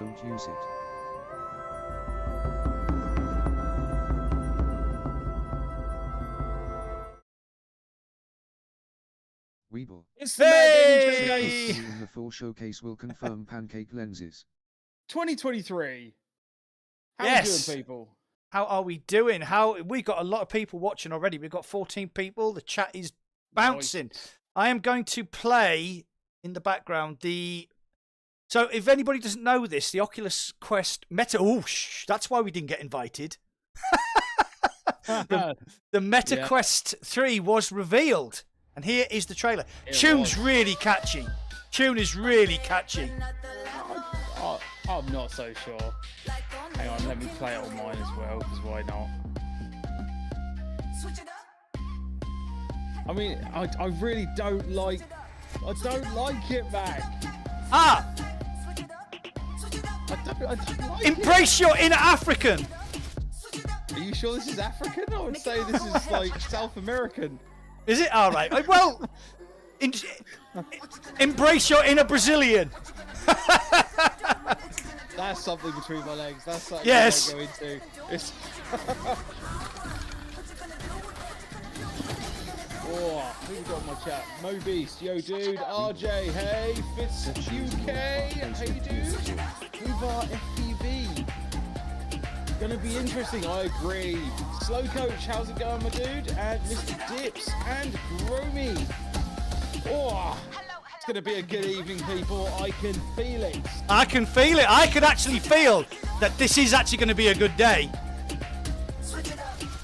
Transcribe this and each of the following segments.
Don't use it. Weeble. It's the Mega Gaming Hey! Showcase In the full showcase will confirm pancake lenses. 2023. How Yes. are you doing, people? How are we doing? We got a lot of people watching already. We've got 14 people. The chat is bouncing. Nice. I am going to play in the background So if anybody doesn't know this, the Oculus Quest Meta. Oh, that's why we didn't get invited. The Meta Yeah. Quest 3 was revealed, and here is the trailer. It Tune's was. really catchy. Tune is really catchy. I'm not so sure. Hang on, let me play it on mine as well, because why not? I mean, I really don't like... I don't like it, Mac. Ah! I don't like Embrace your inner African. it. Are you sure this is African? I would say this is like South American. Is it? All right. Well, embrace your inner Brazilian. That's something between my legs. That's something Yes. I go into. It's... Oh, who we got on my chat? Mo Beast, yo dude, RJ, hey, Fitz UK, hey dude, Uvar FPV. Gonna be interesting, I agree. Slow Coach, how's it going, my dude? And Mr. Dips and Gromy. Oh, it's gonna be a good evening, people. I can feel it. I can feel it. I can actually feel that this is actually going to be a good day.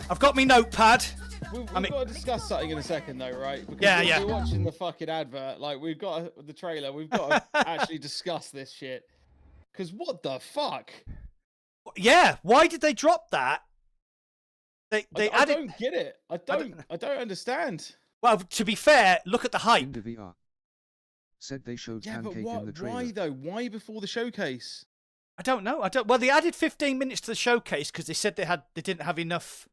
I've got my notepad. We've I mean- got to discuss something in a second, though, right? Because Yeah. we're watching the fucking advert. Like, we've got the trailer. We've got to actually discuss this shit. Because what the fuck? Yeah. Why did they drop that? They I added. don't get it. I don't understand. Well, to be fair, look at the hype. Nvidia said they showed Yeah, but pancake in the trailer. why though? Why before the showcase? I don't know. Well, they added 15 minutes to the showcase because they said they didn't have enough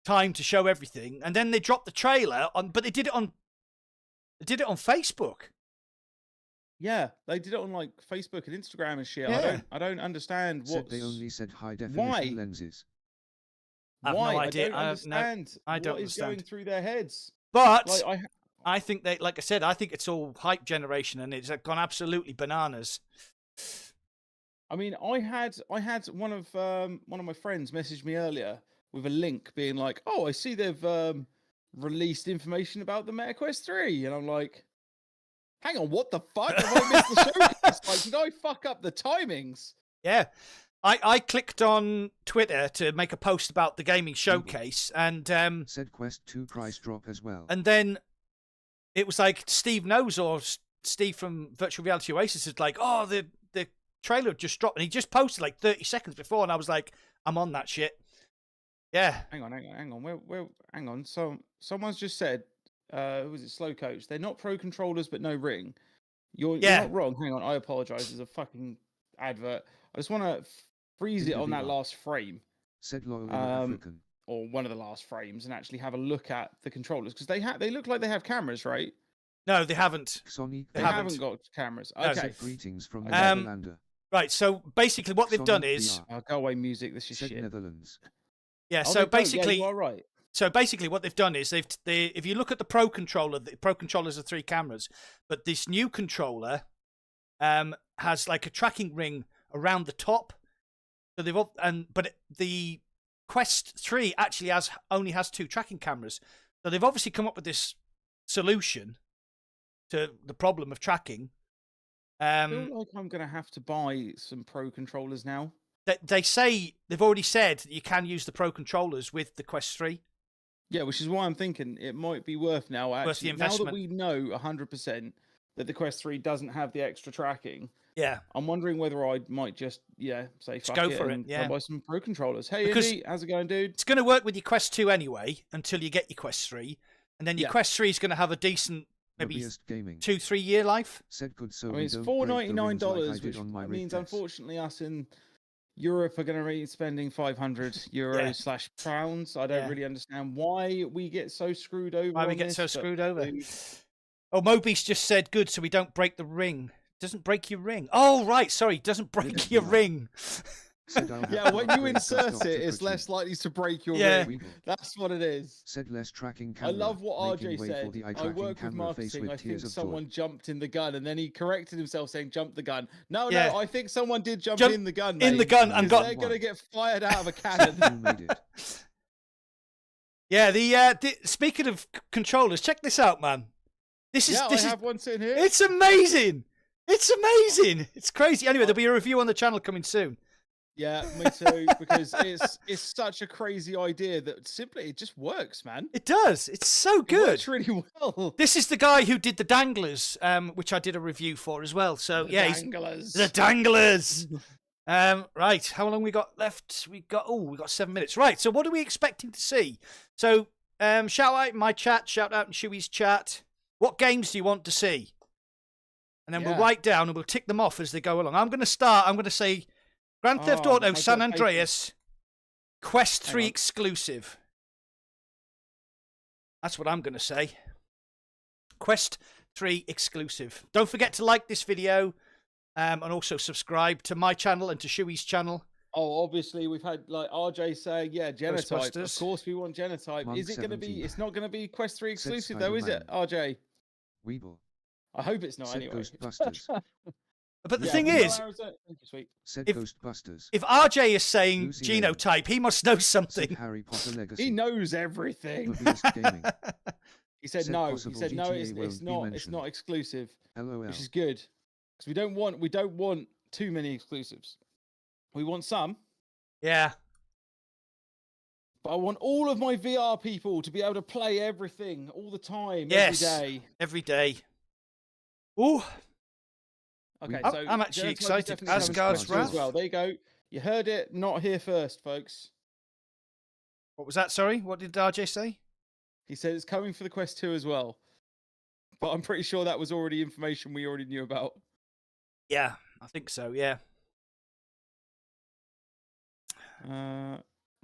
time to show everything, and then they dropped the trailer on. But they did it on Facebook. Yeah, they did it on like Facebook and Instagram and shit. Yeah. I don't understand Said what. they only said high definition Why? lenses. I have Why? no idea. I don't understand. I don't what is going understand. through their heads. But Like, I think they, like I said, I think it's all hype generation, and it's gone absolutely bananas. I mean, I had one of my friends message me earlier with a link being like, "Oh, I see they've released information about the Meta Quest 3," and I'm like, "Hang on, what the fuck? Have I missed the showcase? Like, did I fuck up the timings?" Yeah. I clicked on Twitter to make a post about the gaming showcase, and Said Quest 2 price drop as well. then it was like Steve knows, or Steve from Virtual Reality Oasis is like, "Oh, the trailer just dropped," and he just posted like 30 seconds before, and I was like, "I'm on that shit." Yeah. Hang on. Where? Hang on. So someone's just said, who was it? Slow Coach. They're not pro controllers, but no ring. You're not wrong. Hang on. I apologize. There's a fucking advert. I just want to freeze it on that last frame, Said loyal African. or one of the last frames, and actually have a look at the controllers, because they look like they have cameras, right? No, they haven't. Sonic. They They haven't. haven't got cameras. No. Okay. Said greetings from Okay. Netherlander. Right. So basically, what they've done Sonic is, VR. Go away, music. This is Said shit. Netherlands. yeah. Oh, So they don't. Yeah, basically, you are right. what they've done is if you look at the Pro controller, the Pro controllers are 3 cameras, but this new controller has like a tracking ring around the top. So but the Quest 3 actually only has 2 tracking cameras. So they've obviously come up with this solution to the problem of tracking. I feel like I'm gonna have to buy some pro controllers now. They say they've already said that you can use the Pro controllers with the Quest 3. Yeah, which is why I'm thinking it might be worth now. Actually, Worth the now that investment. we know 100% that the Quest 3 doesn't have the extra tracking, Yeah. I'm wondering whether I might just say fuck go it for it, and yeah. buy some pro controllers. Hey, Because- Indy, how's it going, dude? It's going to work with your Quest 2 anyway until you get your Quest 3. And then your Yeah. Quest 3 is going to have a decent, maybe Lobbyist gaming. 2-3 year life. Said good so I mean, we it's don't break the rings like I $499, did which on my means rig test. unfortunately us in Europe are going to be spending 500 euros / pounds. I don't Yeah. really understand why we get so screwed over. Why we on get this, so but screwed over. dude, Oh, Mobeast just said good so we don't break the ring. doesn't break your ring. Oh, right. Sorry, doesn't break your ring. Yeah, when you insert it, it's less likely to break your ring. That's what it is. Said less tracking camera. I love what making RJ way said. for the I eye-tracking work with camera face marketing. with I think tears of someone joy. jumped in the gun, and then he corrected himself saying jump the gun. No, Yeah. no, I think someone did jump in the gun, In mate, the gun and got... they're going to get fired out of a cannon. You made it. Yeah, the speaking of controllers, check this out, man. This is I have one sitting here. It's amazing. It's amazing. It's crazy. Anyway, there'll be a review on the channel coming soon. Yeah, me too. Because it's such a crazy idea that simply it just works, man. It does. It's so good. It works really well. This is the guy who did the danglers, which I did a review for as well. So The yeah, danglers. the danglers. Right, how long we got left? We got 7 minutes. Right, so what are we expecting to see? So shout out in my chat, shout out in Chewy's chat. What games do you want to see? And then we'll write down and we'll tick them off as they go along. I'm going to say Grand Theft Auto San Andreas Quest 3 exclusive. That's what I'm going to say. Quest 3 exclusive. Don't forget to like this video and also subscribe to my channel and to Chewy's channel. Oh, obviously we've had like RJ saying, yeah, Genotype. Of course we want Genotype. Month Is it going to be? 17. It's not going to be Quest 3 exclusive Said though, is it, RJ? Weeble. I hope it's not Said anyway. Ghostbusters. But the thing is, Said If- Ghostbusters. if RJ is saying Lucy Lane. genotype, he must know Said something. Harry Potter Legacy. He knows everything. Babeast Gaming. He said Said no. He possible said no. GTA It's won't be not. It's mentioned. not exclusive, LOL. which is good because we don't want too many exclusives. We want some, Yeah. but I want all of my VR people to be able to play everything all the time, Yes. every day. Every day. Ooh. Okay, I'm- so I'm actually Genotype is excited. definitely coming to Asgard's Quest 2 as Wrath. well. There you go. You heard it. Not here first, folks. What was that? Sorry, what did RJ say? He said it's coming for the Quest 2 as well. But I'm pretty sure that was already information we already knew about. Yeah, I think so. Yeah.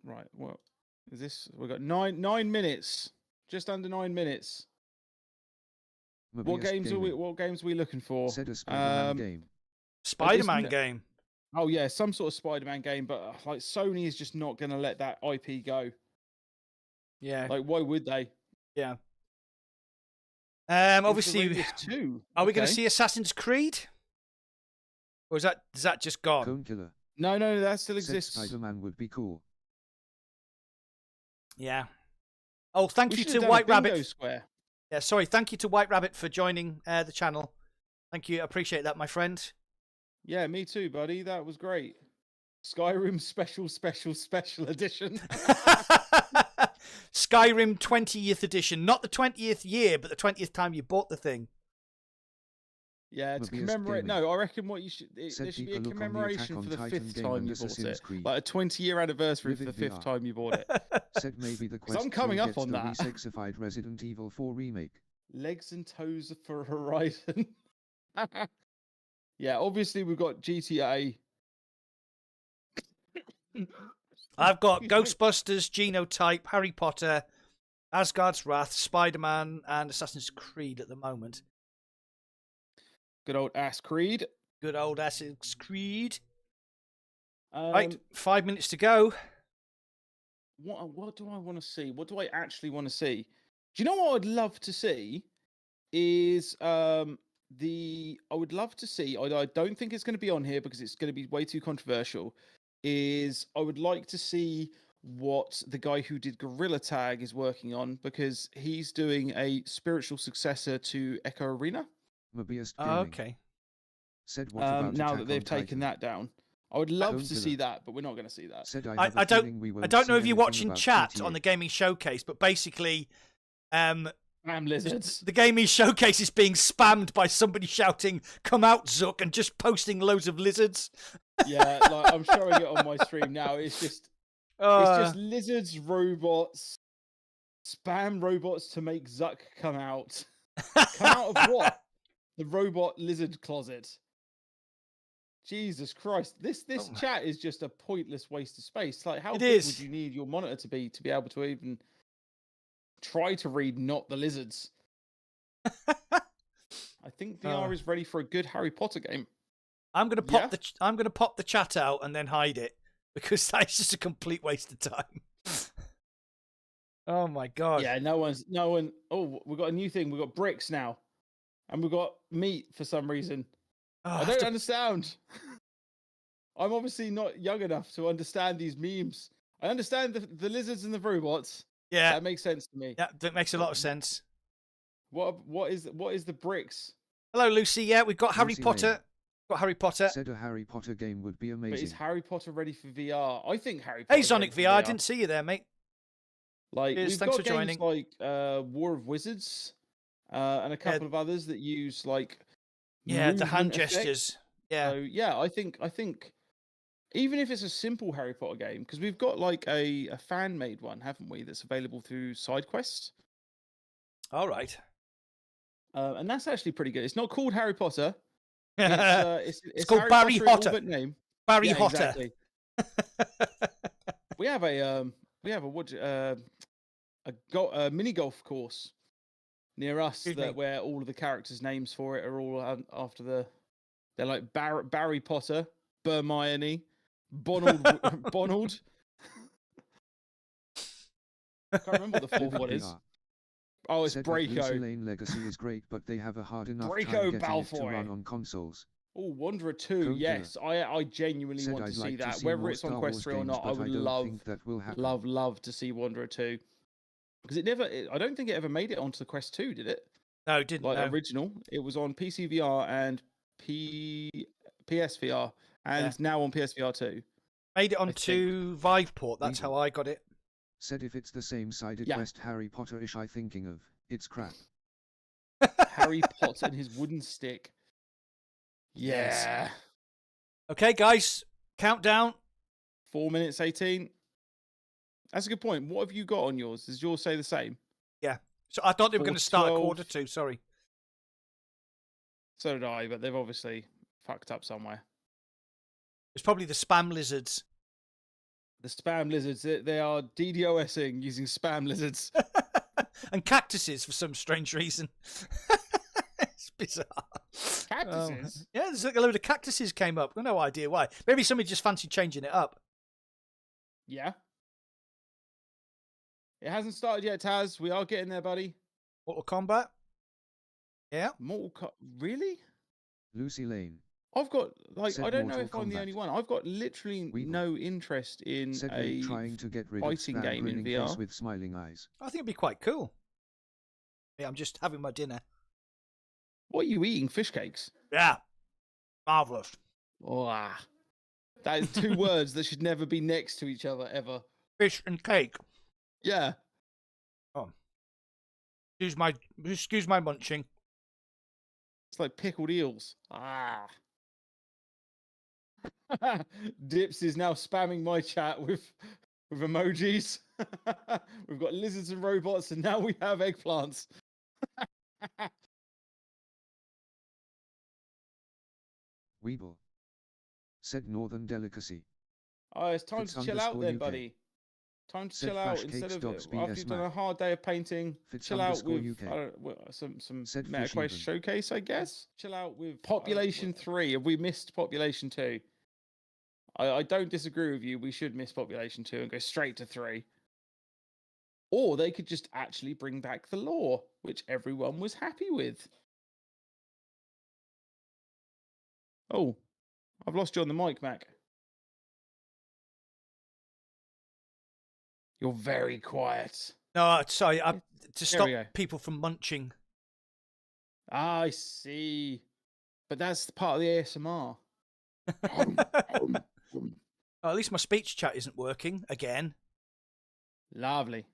Right. Well, is this? We've got nine minutes. Just under 9 minutes. What Babeast games Gaming. What games are we looking for? Said a Spider-Man game. Spider-Man isn't it- game. Oh yeah, some sort of Spider-Man game, but like Sony is just not going to let that IP go. Yeah. Like, why would they? Yeah. It's the Obviously, Radius 2. are we going to Okay. see Assassin's Creed? Or is that just gone? Cone Killer. No, that still Said exists. Spider-Man would be cool. Yeah. Oh, thank We you should to have done a White bingo Rabbit. Square. Yeah, sorry. Thank you to White Rabbit for joining the channel. Thank you. I appreciate that, my friend. Yeah, me too, buddy. That was great. Skyrim special edition. Skyrim 20th edition. Not the 20th year, but the 20th time you bought the thing. Yeah, to Babeast commemorate. Gaming. No, I reckon what you should. Said There should be a people look on the commemoration Attack for on the Titan 5th game time and you bought Assassin's it. Creed. Like a 20-year anniversary for the Vivid 5th VR. time you bought it. Said maybe the 'Cause Quest I'm coming 3 up gets on the that. resexified Resident Evil 4 remake. Legs and toes for Horizon. Yeah, obviously we've got GTA. I've got Excuse me. Ghostbusters, Genotype, Harry Potter, Asgard's Wrath, Spider-Man, and Assassin's Creed at the moment. Good old Ass Creed. Good old Assassin's Creed. Um, Right, 5 minutes to go. What do I want to see? What do I actually want to see? Do you know what I'd love to see? Is I would love to see. I don't think it's going to be on here because it's going to be way too controversial. Is I would like to see what the guy who did Gorilla Tag is working on because he's doing a spiritual successor to Echo Arena. Babeast Oh, Gaming. okay. Said what about Now Attack that they've on taken Titan? that down, I would love Cone to Killer. see that, but we're not going to see that. Said I have a don't- feeling we I won't don't know see if you anything watch in about chat GTA. on the Gaming Showcase, but basically, Damn lizards. the Gaming Showcase is being spammed by somebody shouting, "Come out, Zuck," and just posting loads of lizards. Yeah, like I'm showing it on my stream now. It's just lizards, robots, spam robots to make Zuck come out. Come out of what? The robot lizard closet. Jesus Christ. This Oh. chat is just a pointless waste of space. Like how It big is. would you need your monitor to be able to even try to read not the lizards? I I think VR is ready for a good Harry Potter game. I'm gonna pop the chat out and then hide it because that's just a complete waste of time. Oh my god. Yeah, no one. Oh, we've got a new thing. We've got bricks now, and we've got meat for some reason. Oh, I don't understand. I'm obviously not young enough to understand these memes. I understand the lizards and the robots. Yeah, that makes sense to me. Yeah, that makes a lot of sense. What is the bricks? Hello, Lucy. Yeah, we've got Harry Lucy Potter. Lane. Got Harry Potter. Said a Harry Potter game would be But amazing. is Harry Potter ready for VR? I think Harry Potter. Hey, Sonic VR. I didn't see you there, mate. Like, Cheers, we've thanks got for games joining. like War of Wizards, and a couple of others that use like the hand movement effects. gestures. Yeah. So yeah, I think even if it's a simple Harry Potter game, because we've got like a fan made one, haven't we? That's available through SideQuest. All right. And that's actually pretty good. It's not called Harry Potter. It's called Harry Barry Potter in all Hotter. but name. Barry Yeah, Hotter. exactly. We have a mini golf course near us Excuse me. where all of the characters' names for it are all after they're like Barry Potter, Hermione, Bonald. Bonald. I can't remember what the fourth one is. VR. Oh, it's Said that Lucy Braco. Lane Legacy is great, but they have a hard enough Braco time getting it to Balfoy. run on consoles. Oh, Wanderer 2. Code Yes, I genuinely Said want to I'd see like that. to see Whether more it's on Star Quest Wars 3 or games, not, I but would don't think that will happen. love to see Wanderer 2. Because I don't think it ever made it onto the Quest 2, did it? No, it didn't. Like No. original. It was on PC VR and PSVR, and now on PSVR 2. Made it onto Viveport. That's how I got it. Said if it's the same sided Yeah. quest Harry Potter-ish I thinking of, it's crap. Harry Potter and his wooden stick. Yes. Yeah. Okay, guys. Countdown. 4 minutes 18. That's a good point. What have you got on yours? Does yours say the same? Yeah. So I thought they were going to start at 4:12. Q2. Sorry. So did I, but they've obviously fucked up somewhere. It's probably the spam lizards. The spam lizards, they are DDoSing using spam lizards. And cactuses for some strange reason. It's bizarre. Cactuses? Yeah, there's like a load of cactuses came up. I've no idea why. Maybe somebody just fancied changing it up. Yeah. It hasn't started yet, Taz. We are getting there, buddy. Mortal Kombat. Yeah. Really? Lucy Lane. I've got, like, Said I don't know Mortal if I'm the Kombat. only one. I've got literally Weeble. no interest in Said a Lane trying to get rid of fighting spam game in grinning VR. face with smiling eyes. I think it'd be quite cool. Yeah, I'm just having my dinner. What are you eating? Fish cakes? Yeah. Marvellous. Wow. That is two words that should never be next to each other, ever. Fish and cake. Yeah. Excuse my munching. It's like pickled eels. Ah. Dips is now spamming my chat with emojis. We've got lizards and robots, and now we have eggplants. Weeble. Said Northern Delicacy. Oh, it's time Fitz to chill out _UK. then, buddy. Time to Said chill out Fresh instead Cakes of Dogs after BS you've done a Mac. hard day of painting. Fitz Chill out with _UK. I don't, well, some Said MetaQuest Fish Even. showcase, I guess. Chill out with Population 3. Have we missed Population 2? I don't disagree with you. We should miss Population 2 and go straight to 3. Or they could just actually bring back the lore, which everyone was happy with. Oh, I've lost you on the mic, Mac. You're very quiet. No, sorry. To There stop we go. people from munching. Ah, I see. But that's the part of the ASMR. Oh, at least my speech chat isn't working again. Lovely.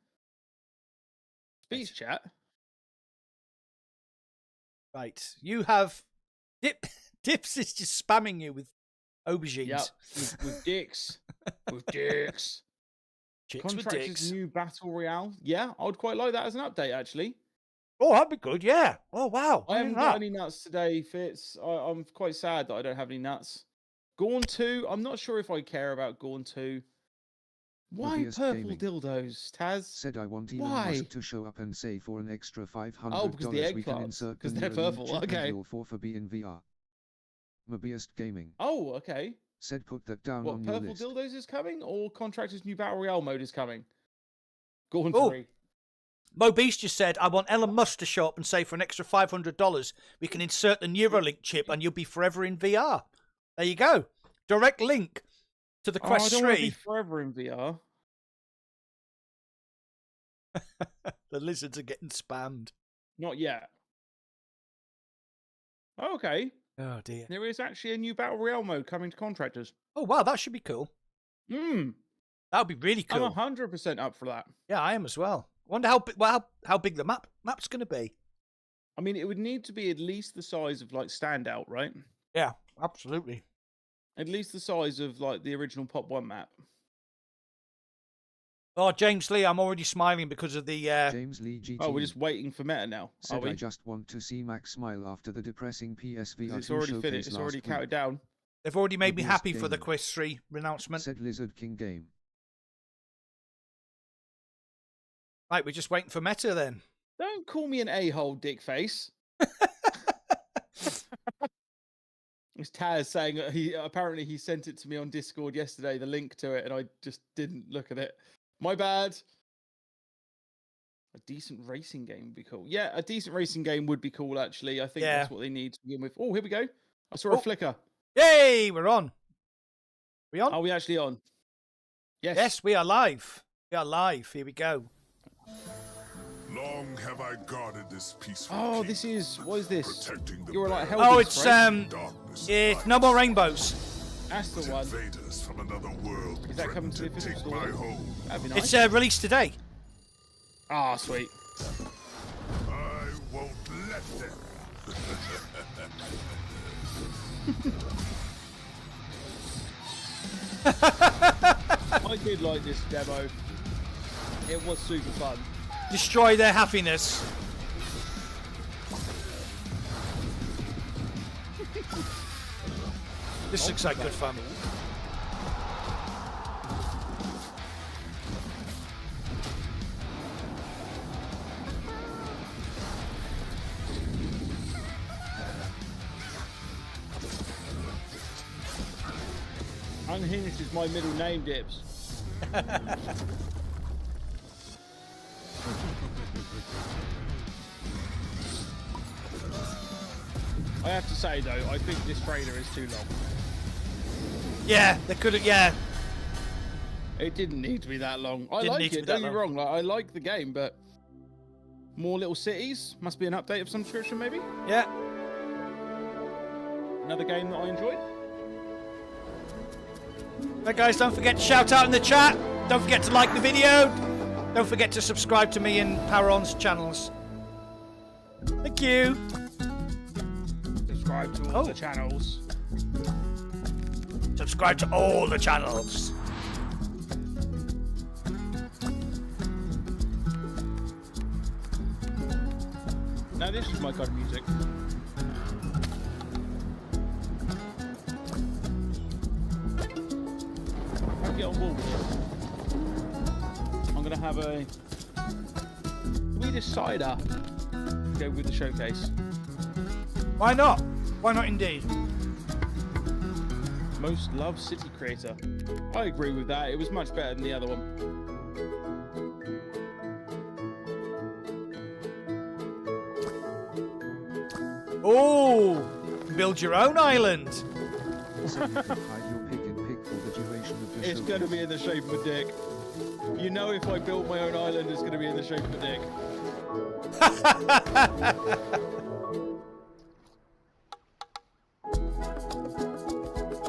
Speech chat. Right. You have Dips is just spamming you with aubergines. Yep. With dicks. With dicks. Chicks with Contractor's dicks. new battle royale. Yeah, I would quite like that as an update, actually. Oh, that'd be good. Yeah. Oh, wow. I haven't got any nuts today, Fitz. I'm quite sad that I don't have any nuts. Gorn 2, I'm not sure if I care about Gorn 2. Why Mobius purple Gaming dildos, Taz? said I want Elon Why? Musk to show up and say for an extra $500 Oh, because the we can eggplants, insert because the they're Neuralink purple, chip and okay. you'll for be in VR. Mobius Gaming Oh, okay. said put that down What, on your purple list. dildos is coming, or Contractor's new Battle Royale mode is coming? Go on, Oh. 3. Mo Beast just said, I want Elon Musk to show up and say for an extra $500, we can insert the Neuralink chip and you'll be forever in VR. There you go. Direct link to the Quest I don't want to be 3. forever in VR. The lizards are getting spammed. Not yet. Oh, okay. Oh, dear. There is actually a new Battle Royale mode coming to Contractors. Oh, wow, that should be cool. Hmm. That would be really cool. I'm 100% up for that. Yeah, I am as well. I wonder how big the map's going to be. I mean, it would need to be at least the size of, like, Standout, right? Yeah, absolutely. At least the size of, like, the original Pop 1 map. Oh, James Lee, I'm already smiling because of the... James Lee GT Oh, we're just waiting for meta now, are said we? I just want to see Max smile after the depressing PSVR 2 It's already showcase finished. It's last already week. counted down. They've already made me Mobius happy for the Gaming Quest 3 announcement. said Lizard King Game. Right, we're just waiting for meta then. Don't call me an a-hole, dick face. It's Taz saying that he sent it to me on Discord yesterday, the link to it, and I just didn't look at it. My bad. A decent racing game would be cool. Yeah, a decent racing game would be cool, actually. I think that's what they need to begin with. Oh, here we go. I saw a flicker. Yay, we're on. We on? Are we actually on? Yes. Yes, we are live. We are live. Here we go. Long have I guarded this peaceful Oh, kingdom, this is... What is this? protecting the You're like bear hell. Oh, Beast, it's right? darkness it's light. No More Rainbows. That's the one. Invaders from another world Is that coming to the threaten physical take my store? home. That'd be nice. It's released today. Ah, sweet. I won't let them. I did like this demo. It was super fun. Destroy their happiness. This looks like good fun. Unhinged is my middle name, Dips. I have to say, though, I think this trailer is too long. Yeah, they could have. Yeah, It didn't need to be that long. I Didn't like need to it, be that don't get me long. wrong. Like, I like the game, but more little cities must be an update of some description, maybe? yeah. Another game that I enjoyed? Right, guys, don't forget to shout out in the chat. Don't forget to like the video. Don't forget to subscribe to me and Paron's channels. Thank you. Subscribe to all the channels. Subscribe to all the channels. Now this is my kind of music. I'll get on board with it. I'm gonna have a Swedish cider to go with the showcase. Why not? Why not indeed? Most loved city creator. I agree with that. It was much better than the other one. Oh, build your own island. Said you can hide your pick and pick for the duration of the It's show. going to be in the shape of a dick. You know, if I built my own island, it's going to be in the shape of a dick.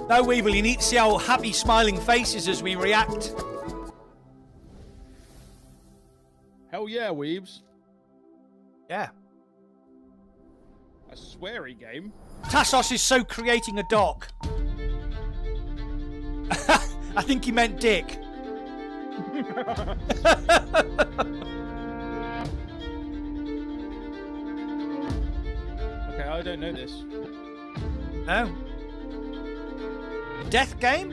No, Weevil, you need to see our happy, smiling faces as we react. Hell yeah, Weebs. Yeah. A sweary game. Tassos is so creating a dock. I think he meant dick. Okay, I don't know this. No. Death game?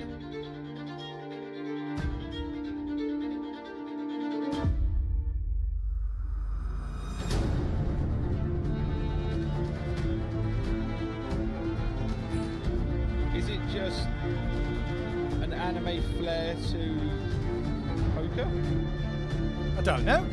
flair to poker? I don't know.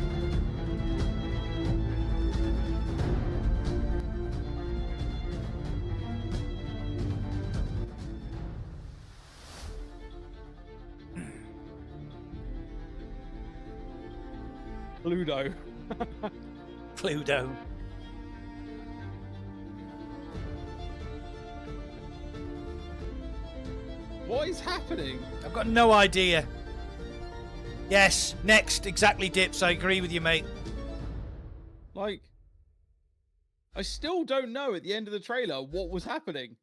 Ludo. Cluedo. What is happening? I've got no idea. Yes, next. Exactly, Dips. I agree with you, mate. Like, I still don't know at the end of the trailer what was happening.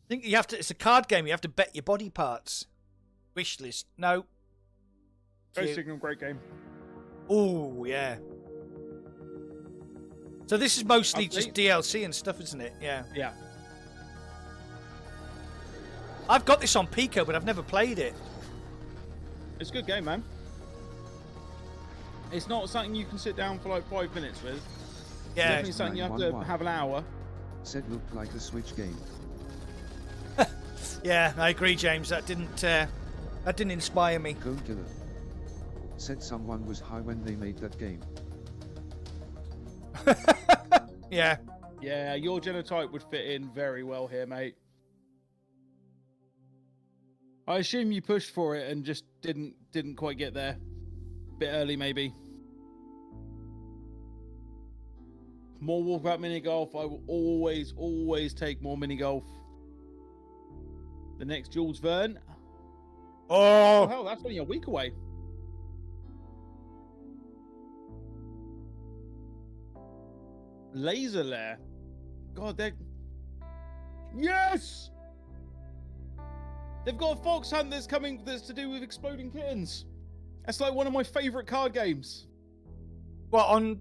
I think you have to. It's a card game. You have to bet your body parts. Wish list. No. Go Signal, great game. Oh, yeah. So this is mostly Update? just DLC and stuff, isn't it? Yeah. Yeah. I've got this on Pico, but I've never played it. It's a good game, man. It's not something you can sit down for like 5 minutes with. Yeah. Definitely something you have to 911. have an hour. Said looked like a Switch game. Yeah, I agree, James. That didn't inspire me. Cone Killer. Said someone was high when they made that game. Yeah. Yeah, your genotype would fit in very well here, mate. I assume you pushed for it and just didn't quite get there. Bit early, maybe. More walkabout mini golf. I will always take more mini golf. The next Jules Verne. Oh Oh, hell, that's only a week away. Laser Lair. God, they're... Yes! They've got a fox hunt that's coming that's to do with exploding kittens. That's like one of my favourite card games. what on?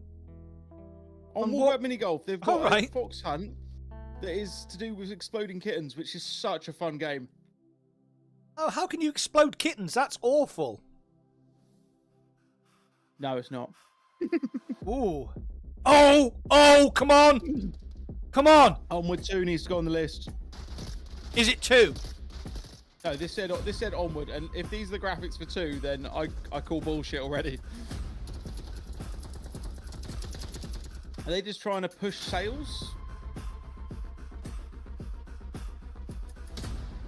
On On Walkabout what? Mini Golf, they've got a Alright. fox hunt that is to do with exploding kittens, which is such a fun game. Oh, how can you explode kittens? That's awful. No, it's not. Ooh. Oh! Come on! Come on! Onward 2 needs to go on the list. Is it 2? No, this said Onward, and if these are the graphics for 2, then I call bullshit already. Are they just trying to push sales?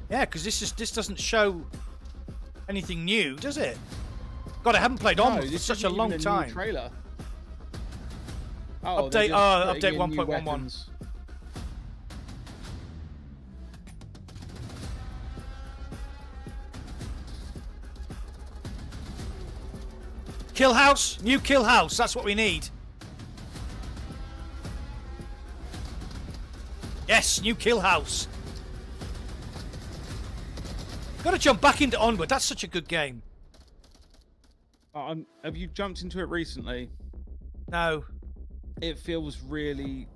Yeah, because this doesn't show anything new, does it? God, I haven't played Onward for this such a isn't long even a new time. trailer. Oh, they're Update. just putting Update in new 1.11. weapons. Kill house, new kill house. That's what we need. Yes, new kill house. Got to jump back into Onward. That's such a good game. Have you jumped into it recently? No, It feels really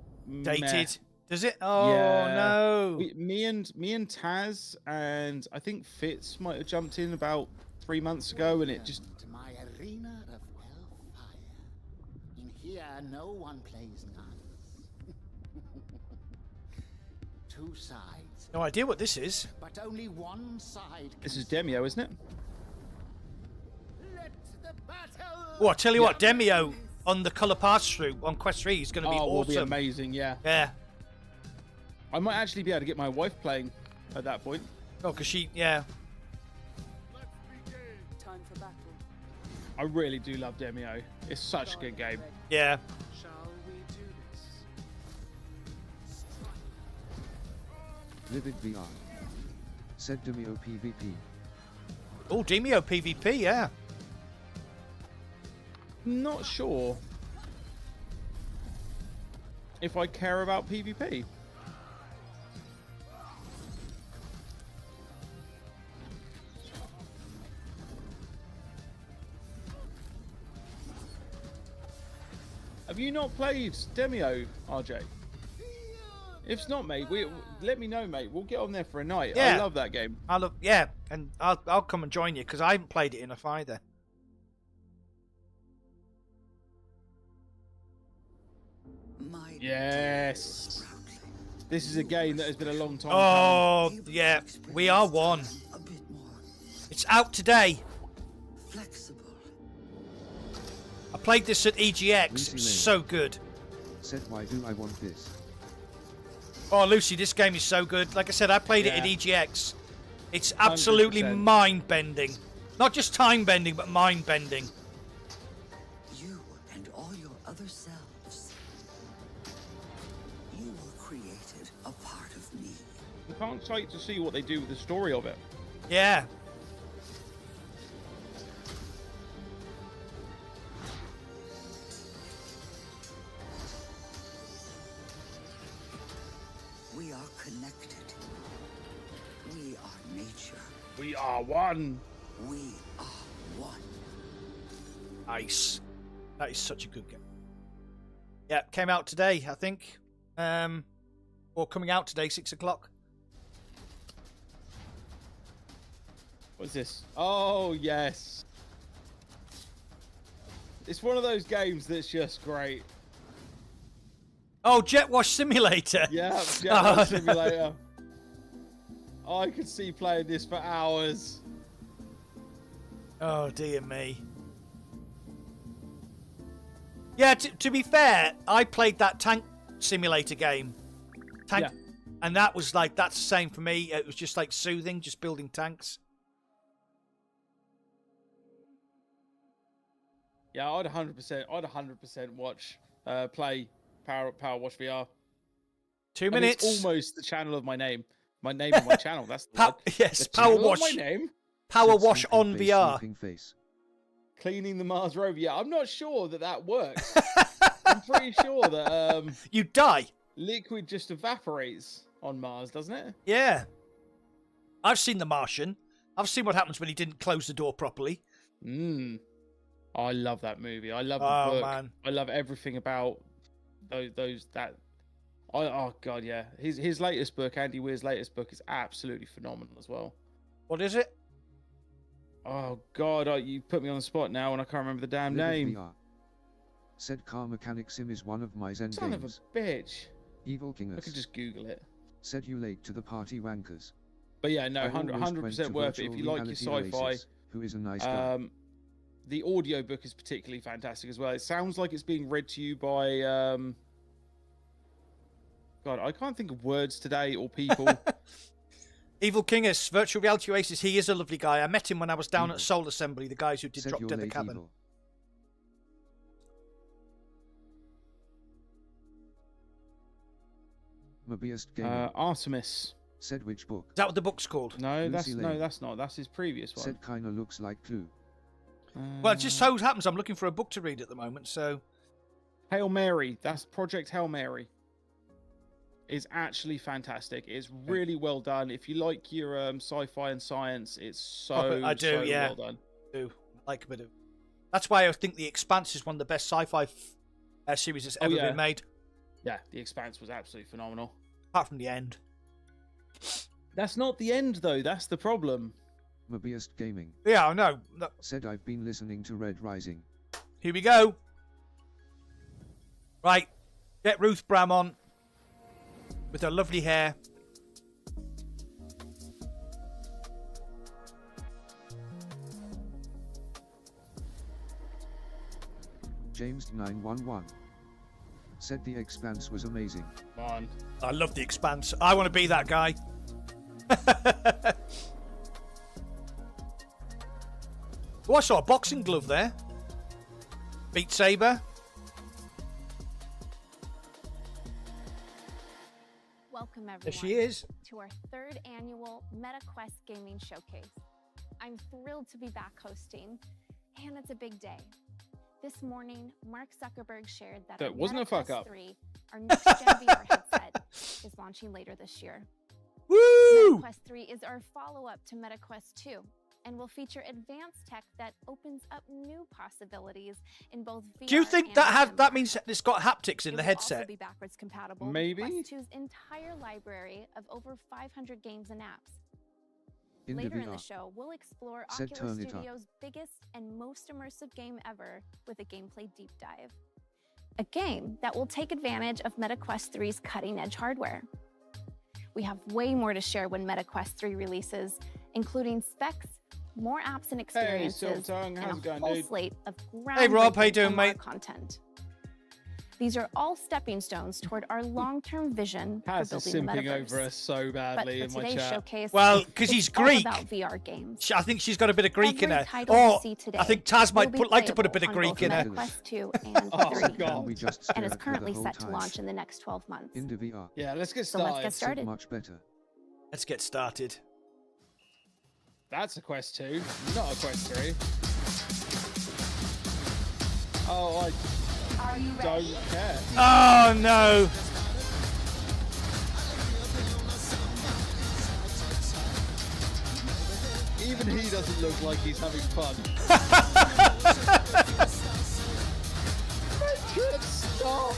dated. meh. Does it? Oh Yeah. no. Me and Taz and I think Fitz might have jumped in about 3 months ago, and it just To my arena of hellfire. In here, no one plays guns. Two sides, No idea what this is. but only one side. this is Demio, isn't it? Let the battle. Oh, I tell you what, Demio on the Colour Pass through on Quest 3 is going to be Will be awesome. amazing. Yeah, Yeah. I might actually be able to get my wife playing at that point. Oh, because yeah. Time for battle. I really do love Demio. It's such a good game. Yeah. Shall we do this? Vivid VR. Said Demio PvP. Oh, Demio PvP, yeah. Not sure if I care about PvP. Have you not played Demio, RJ? If it's not, mate, let me know, mate. We'll get on there for a night. Yeah. I love that game. Yeah, and I'll come and join you because I haven't played it enough either. Yes. This is a game that has been a long time coming. Oh, yeah. We are one. It's out today. Flexible. I played this at EGX. It was Lucy so good. Said, why do I want this? Oh, Lucy, this game is so good. Like I said, I played it at Yeah. EGX. It's absolutely 100%. mind-bending. Not just time-bending, but mind-bending. You and all your other selves. You were created a part of me. I can't wait to see what they do with the story of it. Yeah. We are connected. We are nature. We are one. We are one. Nice. That is such a good game. Yeah, came out today, I think. Or coming out today, 6 o'clock. What's this? Oh, yes. It's one of those games that's just great. Oh, Jet Wash Simulator. Yeah, Jet Simulator. I could see playing this for hours. Oh, dear me. Yeah, to be fair, I played that tank simulator game. Tank, Yeah. and that was like, that's the same for me. It was just like soothing, just building tanks. Yeah, I'd 100% watch, play Power Wash VR. 2 And minutes. it's almost the channel of my name. My name and my channel. That's the word. Yes, The Power channel of Wash. my name. Power Said, Wash sleeping on face, VR. sleeping face. Cleaning the Mars rover. Yeah, I'm not sure that works. I'm pretty sure that You die. liquid just evaporates on Mars, doesn't it? Yeah. I've seen The Martian. I've seen what happens when he didn't close the door properly. I love that movie. I love the Oh, book. man. I love everything about those that. Oh god, yeah. His latest book, Andy Weir's latest book, is absolutely phenomenal as well. What is it? Oh god, you put me on the spot now, and I can't remember the damn Live of name. VR. Said Car Mechanic Sim is one of my Zen Son games. of a bitch. Evil I could Kingus. just Google it. Said you late to the party wankers. But yeah, no, I almost went 100% to worth it if virtual you like your reality sci-fi. Oasis, who is a nice guy. The audio book is particularly fantastic as well. It sounds like it's being read to you by God, I can't think of words today or people. Evil Kingus, Virtual Reality Oasis. He is a lovely guy. I met him when I was down Evil. at Soul Assembly, the guys who did Said Drop you're Dead the late Cabin. evil. Mobius Gaming. Artemis. Said which book? Is that what the book's called? No, Lucy Lane. that's not. That's his previous one. Said kinda looks like Clue. Well, it just so happens I'm looking for a book to read at the moment, so... Hail Mary. That's Project Hail Mary. Is actually fantastic. It's really well done. If you like your sci-fi and science, it's so I do, so yeah. well done. do like a bit of. That's why I think The Expanse is one of the best sci-fi series that's ever been made, Yeah, The Expanse was absolutely phenomenal. apart from the end. That's not the end though. That's the problem. Mobius Gaming. Yeah, I know. Look, Said I've been listening to Red Rising. here we go. Right, get Ruth Bram on with her lovely hair. James 911. Said The Expanse was amazing. Come on. I love The Expanse. I want to be that guy. Oh, I saw a boxing glove there. Beat Saber. Welcome everyone There she is. to our third annual MetaQuest Gaming Showcase. I'm thrilled to be back hosting, and it's a big day. This morning, Mark Zuckerberg shared that That our wasn't a fuck MetaQuest up. 3, our next-gen VR headset, is launching later this year. Woo! MetaQuest 3 is our follow-up to MetaQuest 2 and will feature advanced tech that opens up new possibilities in both VR Do you think and that VR. means it's got haptics in It the will headset? also be backwards compatible Maybe? with Quest 2's entire library of over 500 games and apps. In the Later in the VR. show, we'll explore Said Oculus turn it up. Studio's biggest and most immersive game ever with a gameplay deep dive. A game that will take advantage of MetaQuest 3's cutting-edge hardware. We have way more to share when MetaQuest 3 releases, including specs, more apps and Hey, experiences, Silver Tongue, how's it and a going, whole dude? slate of Hey, Rob, how you groundbreaking doing, MR mate? content. These are all stepping stones toward our long-term vision for Has is building the simping metaverse. over us so But badly for in my today's chat. showcase, Well, 'cause it's he's all Greek. about VR games. I think she's got a bit of Greek in Every her. title you Or see today I think Taz might will be like to put a bit of playable on Greek in both her. Meta Quest 2 and Oh, 3, God. Can we just and is stare at currently the whole set to time? launch in the next 12 months. In the VR. Yeah, let's get So started. let's get So started. much better. Let's get started. That's a quest 2, not a quest 3. Oh, I don't care. Oh no! Even he doesn't look like he's having fun. Stop.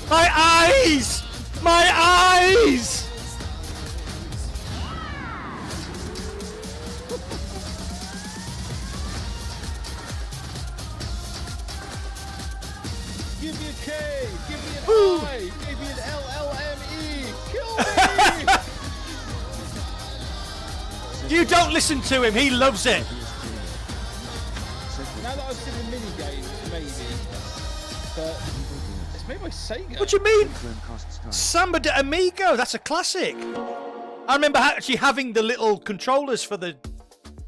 My eyes! My eyes! Give me a K, give me an I, give me an LLME, kill me! You don't listen to him. He loves it. Now that I've seen the mini games, maybe, but it's made by Sega. What do you mean? When costs time. Samba de Amigo. That's a classic. I remember actually having the little controllers for the.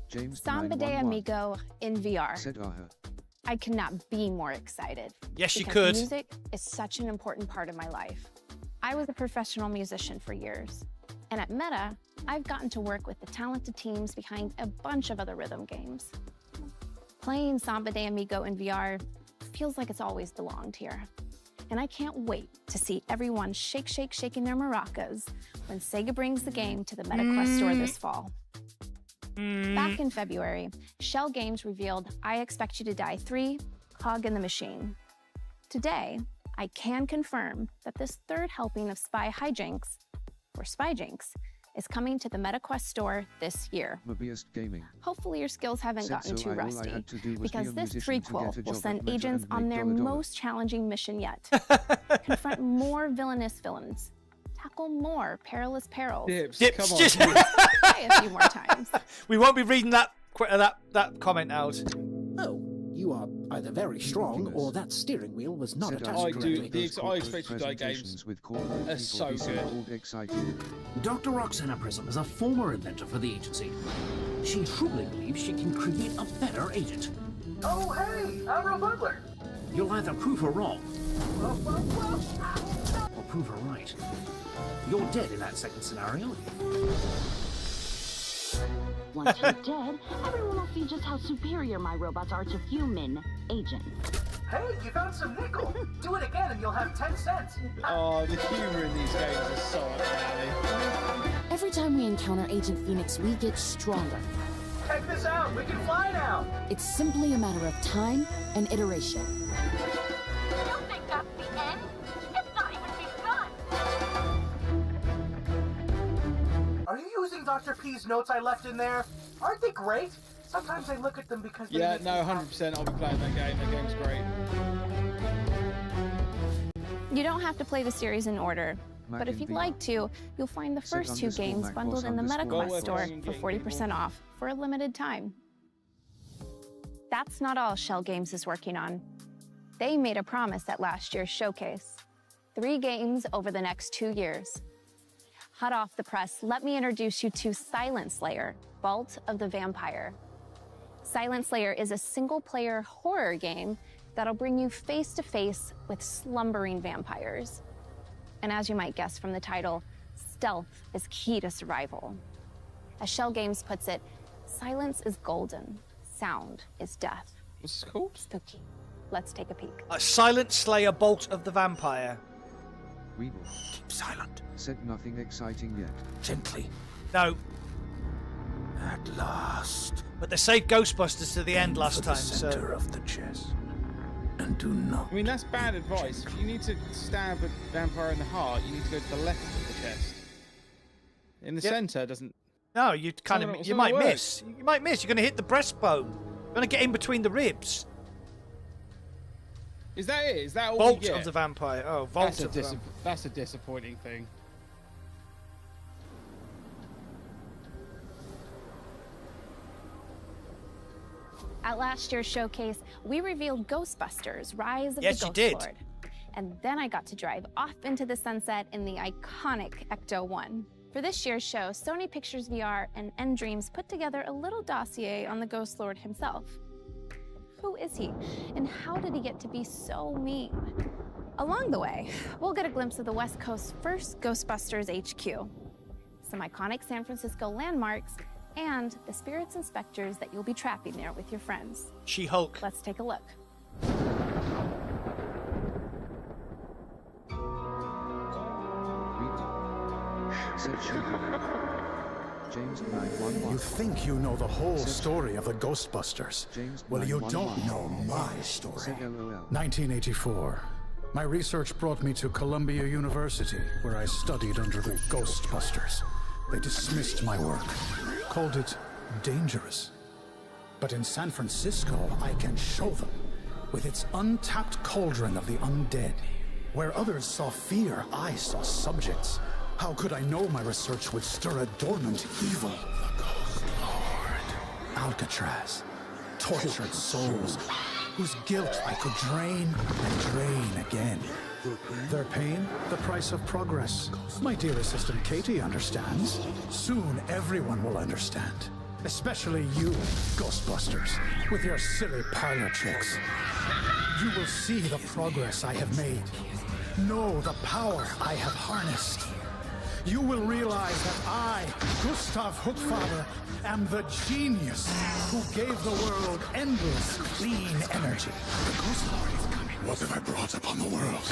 James Samba de 911 Amigo in VR. said Aha. I could not be more excited. Yes, you because could. Music is such an important part of my life. I was a professional musician for years. And at Meta, I've gotten to work with the talented teams behind a bunch of other rhythm games. Playing Samba de Amigo in VR feels like it's always belonged here. And I can't wait to see everyone shaking their maracas when Sega brings the game to the MetaQuest store this fall. Back in February, Shell Games revealed I Expect You to Die 3, Cog in the Machine. Today, I can confirm that this third helping of Spy Hijinks, or Spyjinks, is coming to the MetaQuest store this year. Mobius Gaming. Hopefully your skills haven't Said gotten so too all I rusty, had to do was because be a this musician to get a prequel will job send at Meta agents and on make their $1. most challenging mission yet. Confront more villainous villains. Tackle more perilous perils. Dips, Dips, come on. just- Try a few more times. We won't be reading that comment out. Oh, you are either very strong or that steering wheel was not Said attached I correctly. do. The I Expect You to Die games presentations with corporate are people so be so good. called exciting. Dr. Roxana Prism is a former inventor for the agency. She truly believes she can create a better agent. Oh, hey, Admiral Butler. You'll either prove her wrong or prove her right. You're dead in that second scenario. Once you're dead, everyone will see just how superior my robots are to human agents. Hey, you found some nickel. Do it again and you'll have 10 cents. Oh, the humor in these games is so up my alley. Every time we encounter Agent Phoenix, we get stronger. Check this out. We can fly now. It's simply a matter of time and iteration. You think that's the end? It's not even begun. Are you using Dr. P's notes I left in there? Aren't they great? Sometimes I look at them because they Yeah, make no, me happy. 100%. I'll be playing that game. That game's great. You don't have to play the series in order, Mac but if in you'd VR. like to, you'll find the Said first two underscore games Mac bundled boss in the underscore MetaQuest Mac. store Go for with 40% off for a limited time. That's not all Shell Games is working on. They made a promise at last year's showcase. 3 games over the next 2 years. Hot off the press, let me introduce you to Silent Slayer, Vault of the Vampire. Silent Slayer is a single-player horror game that'll bring you face-to-face with slumbering vampires. And as you might guess from the title, stealth is key to survival. As Shell Games puts it, silence is golden, sound is death. What's this called? Spooky. Let's take a peek. A Silent Slayer, Bolt of the Vampire. Weeble Keep silent. said nothing exciting yet. Gently. No, At last. but they saved Ghostbusters to the end last For the time, center so of the chest. And do not. I mean, that's bad advice. If you need to stab a vampire in the heart, you need to go to the left of the chest. In the Yep. centre doesn't... no, you kind Some of of you it might works. miss. You might miss. You're going to hit the breastbone. You're going to get in between the ribs. Is that it? Is that all Vault you get? of the Vampire. Oh, Vault That's a, of the Vampire. that's a disappointing thing. At last year's showcase, we revealed Ghostbusters: Rise of Yes, the you Ghost did. Lord. And then I got to drive off into the sunset in the iconic EP01. For this year's show, Sony Pictures VR and nDreams put together a little dossier on the Ghost Lord himself. Who is he, and how did he get to be so mean? Along the way, we'll get a glimpse of the West Coast's first Ghostbusters HQ, some iconic San Francisco landmarks, and the spirits and specters that you'll be trapping there with your friends. She-Hulk. Let's take a look. Said She-Hulk. James 911. You think you know the whole story of the Ghostbusters. James Well, you 911. don't know my story. Said LOL. 1984. My research brought me to Columbia University, where I studied under the Ghostbusters. They dismissed my work, called it dangerous. But in San Francisco, I can show them, with its untapped cauldron of the undead. Where others saw fear, I saw subjects. How could I know my research would stir a dormant evil? The Ghost Lord. Alcatraz. Tortured souls, whose guilt I could drain and drain again. Their pain, the price of progress. My dear assistant Katie understands. Soon everyone will understand. Especially you, Ghostbusters, with your silly parlor tricks. You will see the progress I have made. Know the power I have harnessed. You will realize that I, Gustav Hookfather, am the genius who gave the world endless clean energy. The Ghost Lord is coming. What have I brought upon the world?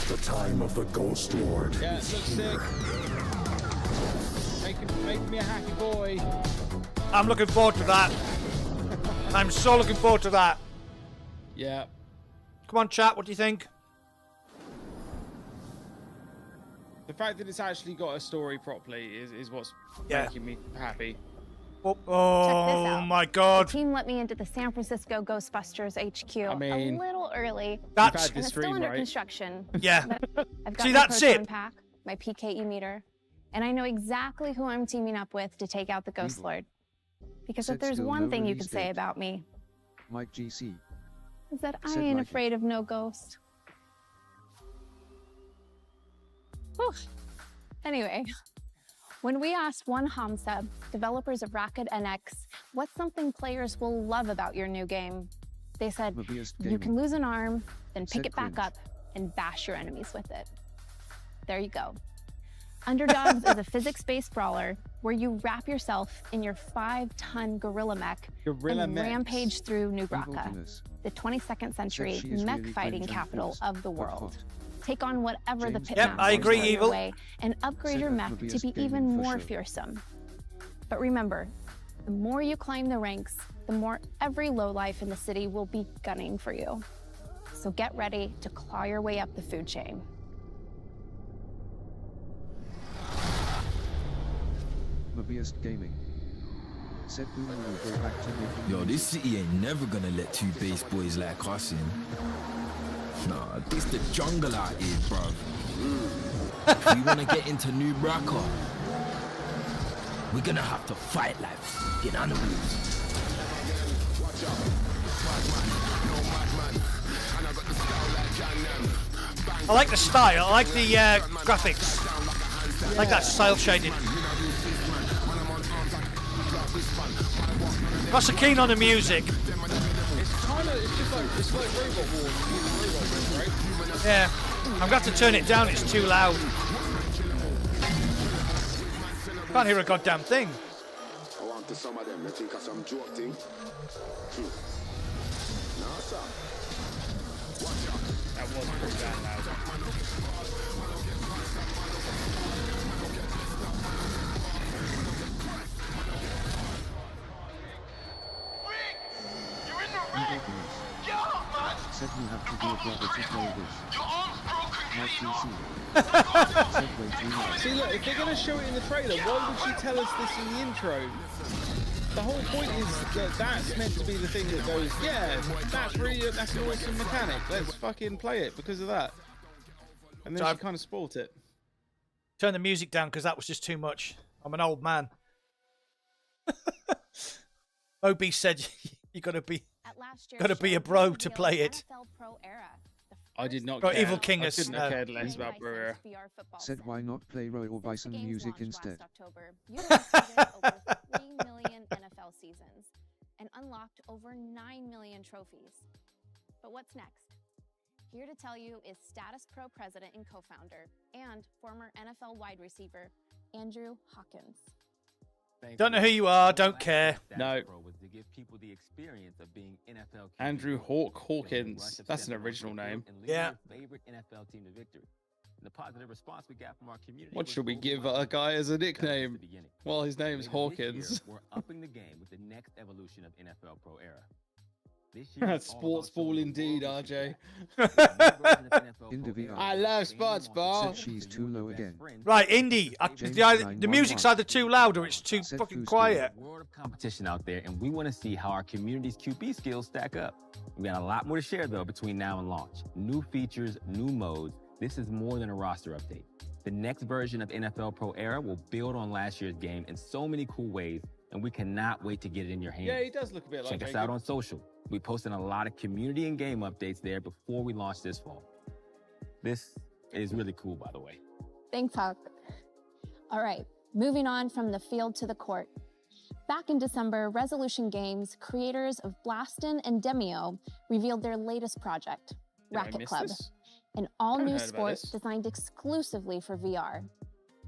The time of the Ghost Lord. Yeah, it looks sick. Make me a happy boy. I'm looking forward to that. I'm so looking forward to that. Yeah. Come on, chat. What do you think? The fact that it's actually got a story properly is what's making me happy. Oh, Check this out. My God. The team let me into the San Francisco Ghostbusters HQ I mean, a little early. That's- and it's still under construction. Yeah. But I've got See, my that's proton it. pack, my PKE meter, and I know exactly who I'm teaming up with to take out the Ghost Lord. Because if Said there's still one no thing you release can say date. about me, Mike GC. is that I Said ain't like it. afraid of no ghost. Whew. Anyway, when we asked One Sub, developers of Rocket NX, what's something players will love about your new game, they said, Mobius you Gaming. can lose an arm, then pick Said it back cringe. up and bash your enemies with it. There you go. Underdogs is a physics-based brawler where you wrap yourself in your 5-ton gorilla mech Gorilla and mechs. rampage through New Evil Bracca, Venus. the 22nd century she is mech really fighting cringe and capital fierce, of the but world. hot. Take on whatever the James pit Yep, masters I agree, throw your Evil. way and upgrade Said your that mech to Mobius be Gaming even for more sure. fearsome. But remember, the more you climb the ranks, the more every lowlife in the city will be gunning for you. So get ready to claw your way up the food chain. Mobius Gaming. Said Boomer will go back to making Yo, this city ain't never gonna let two bass boys like us in. Nah, this the jungle out here, bruv. If we wanna get into New Bracca, we're gonna have to fight like fucking animals. I like the style. I like the graphics. I like that style shading. Not so keen on the music. It's like Robot Wars, right? Yeah. I'm going to have to turn it down. It's too loud. Can't hear a goddamn thing. I want to some of them, I think of some joke thing. No, sir. Watch out. That was pretty damn loud. Said you have to be a brother to play this. Mike GC. Said way too loud. See, look, if they're going to show it in the trailer, why would she tell us this in the intro? The whole point is that that's meant to be the thing that goes, yeah, that's an awesome mechanic. Let's fucking play it because of that. And then So she kind of spoilt it. Turn the music down because that was just too much. I'm an old man. Obi said You gotta be At last year's gotta be show, a bro we to revealed play it. NFL Pro Era, the I did not Got care. Evil King I as, couldn't have cared less about licensed Brera. VR football Said set. why not play Royal Since the Bison game's music launch instead. last October, you've completed over 3 million NFL seasons and unlocked over 9 million trophies. But what's next? Here to tell you is Status Pro president and co-founder and former NFL wide receiver Andrew Hawkins. Don't know who you are, don't care. No. Was to give people the experience of being NFL Andrew Hawkins. That's an original name. Yeah. Favorite NFL team to victory. And the positive response we got from our community. What was should we give overwhelming. a guy as a nickname? At the beginning. Well, his name's Later this year, Hawkins. We're upping the game with the next evolution of NFL Pro Era. This year, it's all Sports about showing ball the indeed, world RJ. Indie VR. I love sports ball. Said she's too low again. Right, Indy. The music's either too loud or it's too fucking quiet. World of competition out there, and we want to see how our community's QB skills stack up. We got a lot more to share though between now and launch. New features, new modes. This is more than a roster update. The next version of NFL Pro Era will build on last year's game in so many cool ways, and we cannot wait to get it in your hands. Yeah, he does look a bit like Check us Jacob. out on social. We posting a lot of community and game updates there before we launch this fall. This is really cool, by the way. Thanks, Hawk. All right, moving on from the field to the court. Back in December, Resolution Games, creators of Blastin' and Demio, revealed their latest project, Did I Racket miss Club, this? an I all-new haven't heard about sport this. designed exclusively for VR.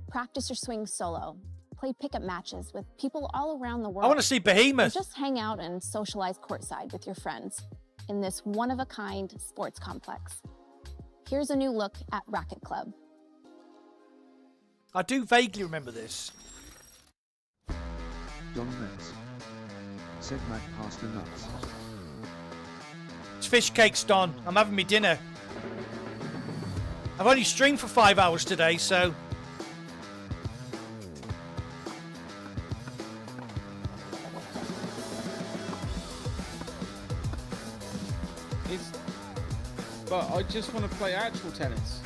Practice your swing solo, play pickup matches with people all around the world. I want to see Behemoth. Or just hang out and socialize courtside with your friends in this one-of-a-kind sports complex. Here's a new look at Racket Club. I do vaguely remember this. Don Metz. Said Mac past the nuts. It's fish cakes, Don. I'm having me dinner. I've only streamed for 5 hours today, so... But I just want to play actual tennis.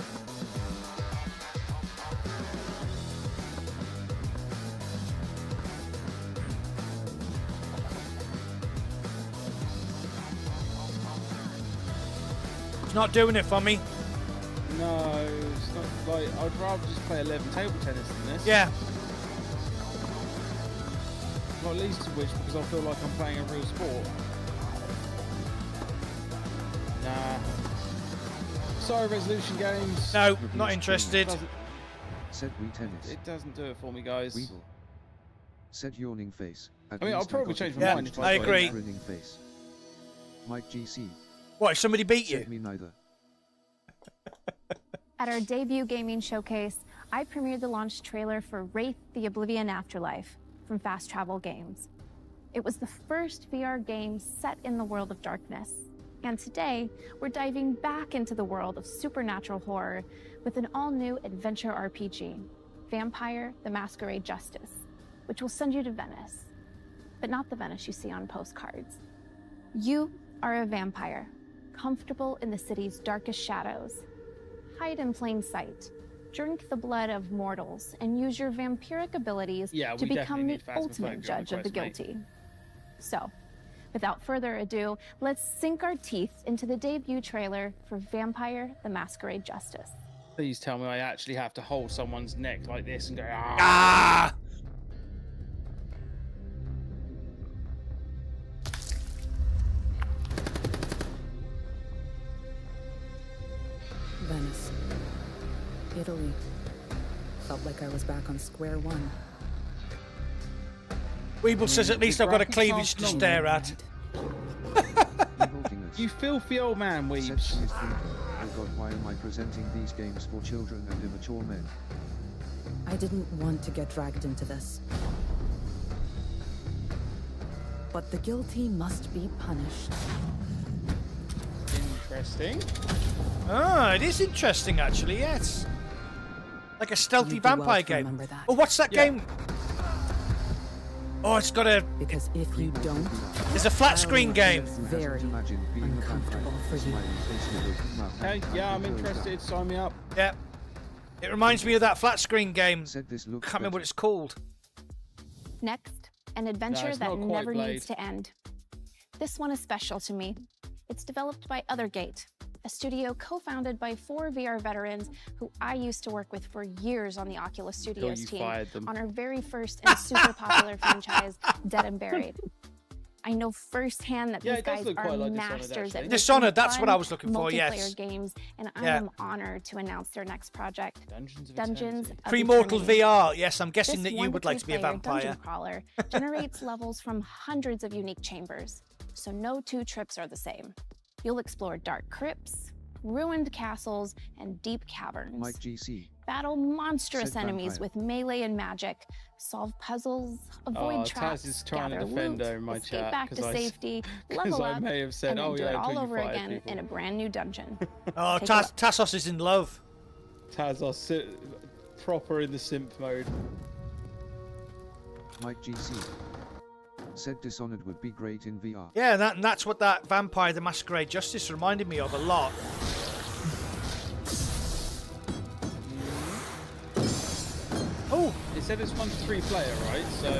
It's not doing it for me. No, it's not like I'd rather just play 11 table tennis than this. Yeah. Not least of which because I feel like I'm playing a real sport. Nah. Sorry, Resolution Games. No, not interested. Said we tennis. It doesn't do it for me, guys. Weevil. Said yawning face. At I mean, I'll least probably got it change from my Yeah, mind if I got it. agree. Grinning face. Mike GC. What, if somebody beat you? Said me neither. At our debut gaming showcase, I premiered the launch trailer for Wraith: The Oblivion Afterlife from Fast Travel Games. It was the first VR game set in the world of darkness. And today, we're diving back into the world of supernatural horror with an all-new adventure RPG, Vampire: The Masquerade Justice, which will send you to Venice. But not the Venice you see on postcards. You are a vampire, comfortable in the city's darkest shadows. Hide in plain sight, drink the blood of mortals, and use your vampiric abilities Yeah, to we become definitely the need ultimate Phasmophobia judge of the request, mate. guilty. So, without further ado, let's sink our teeth into the debut trailer for Vampire: The Masquerade Justice. Please tell me I actually have to hold someone's neck like this and go, ah! Ah! Venice. Italy. Felt like I was back on square one. Weeble says at least I've got a cleavage to stare at. You filthy old man, Said Weebs. she is thinking, oh god, why am I presenting these games for children and immature men? I didn't want to get dragged into this. But the guilty must be punished. Interesting. Ah, it is interesting actually, yes. Like a stealthy You'd do well vampire to game. remember that. Oh, what's that Yeah. game? Oh, it's got a... Because if you don't, It's a flat I'll screen make game. it very Imagine being a vampire. uncomfortable for you. Smiling face with open mouth. Hey, yeah, I'm interested. Sign me up. Yeah. It reminds me of that flat screen game. Said this I looks can't remember what better. it's called. Next, an adventure it's that not quite never Blade. needs to end. This one is special to me. It's developed by Othergate, a studio co-founded by 4 VR veterans who I used to work with for years on the Oculus Studios team on our very first and super popular franchise, Dead and Buried. I know firsthand that these guys are masters at Dishonored, that's fun what I was looking for, yes. multiplayer games, and I am honored to announce their next project, Dungeons of Premortal Eternity. VR. Yes, I'm guessing This that you would like to be a one-to-three-player vampire. Dungeon crawler generates levels from hundreds of unique chambers, so no 2 trips are the same. You'll explore dark crypts, ruined castles, and deep caverns. Mike GC. Battle monstrous Said enemies vampire. with melee and magic, solve puzzles, avoid traps, Taz is trying gather to defend loot, her in my escape chat back to safety, level I up, may have said, and then "Oh do yeah, it until all you over fire again people." in a brand new dungeon. Oh, Take a look. Tassos is in love. Taz proper in the simp mode. Mike GC. Said Dishonored would be great in VR. Yeah, that's what that Vampire the Masquerade Justice reminded me of a lot. Oh, it said it's 1-to-3 player, right? So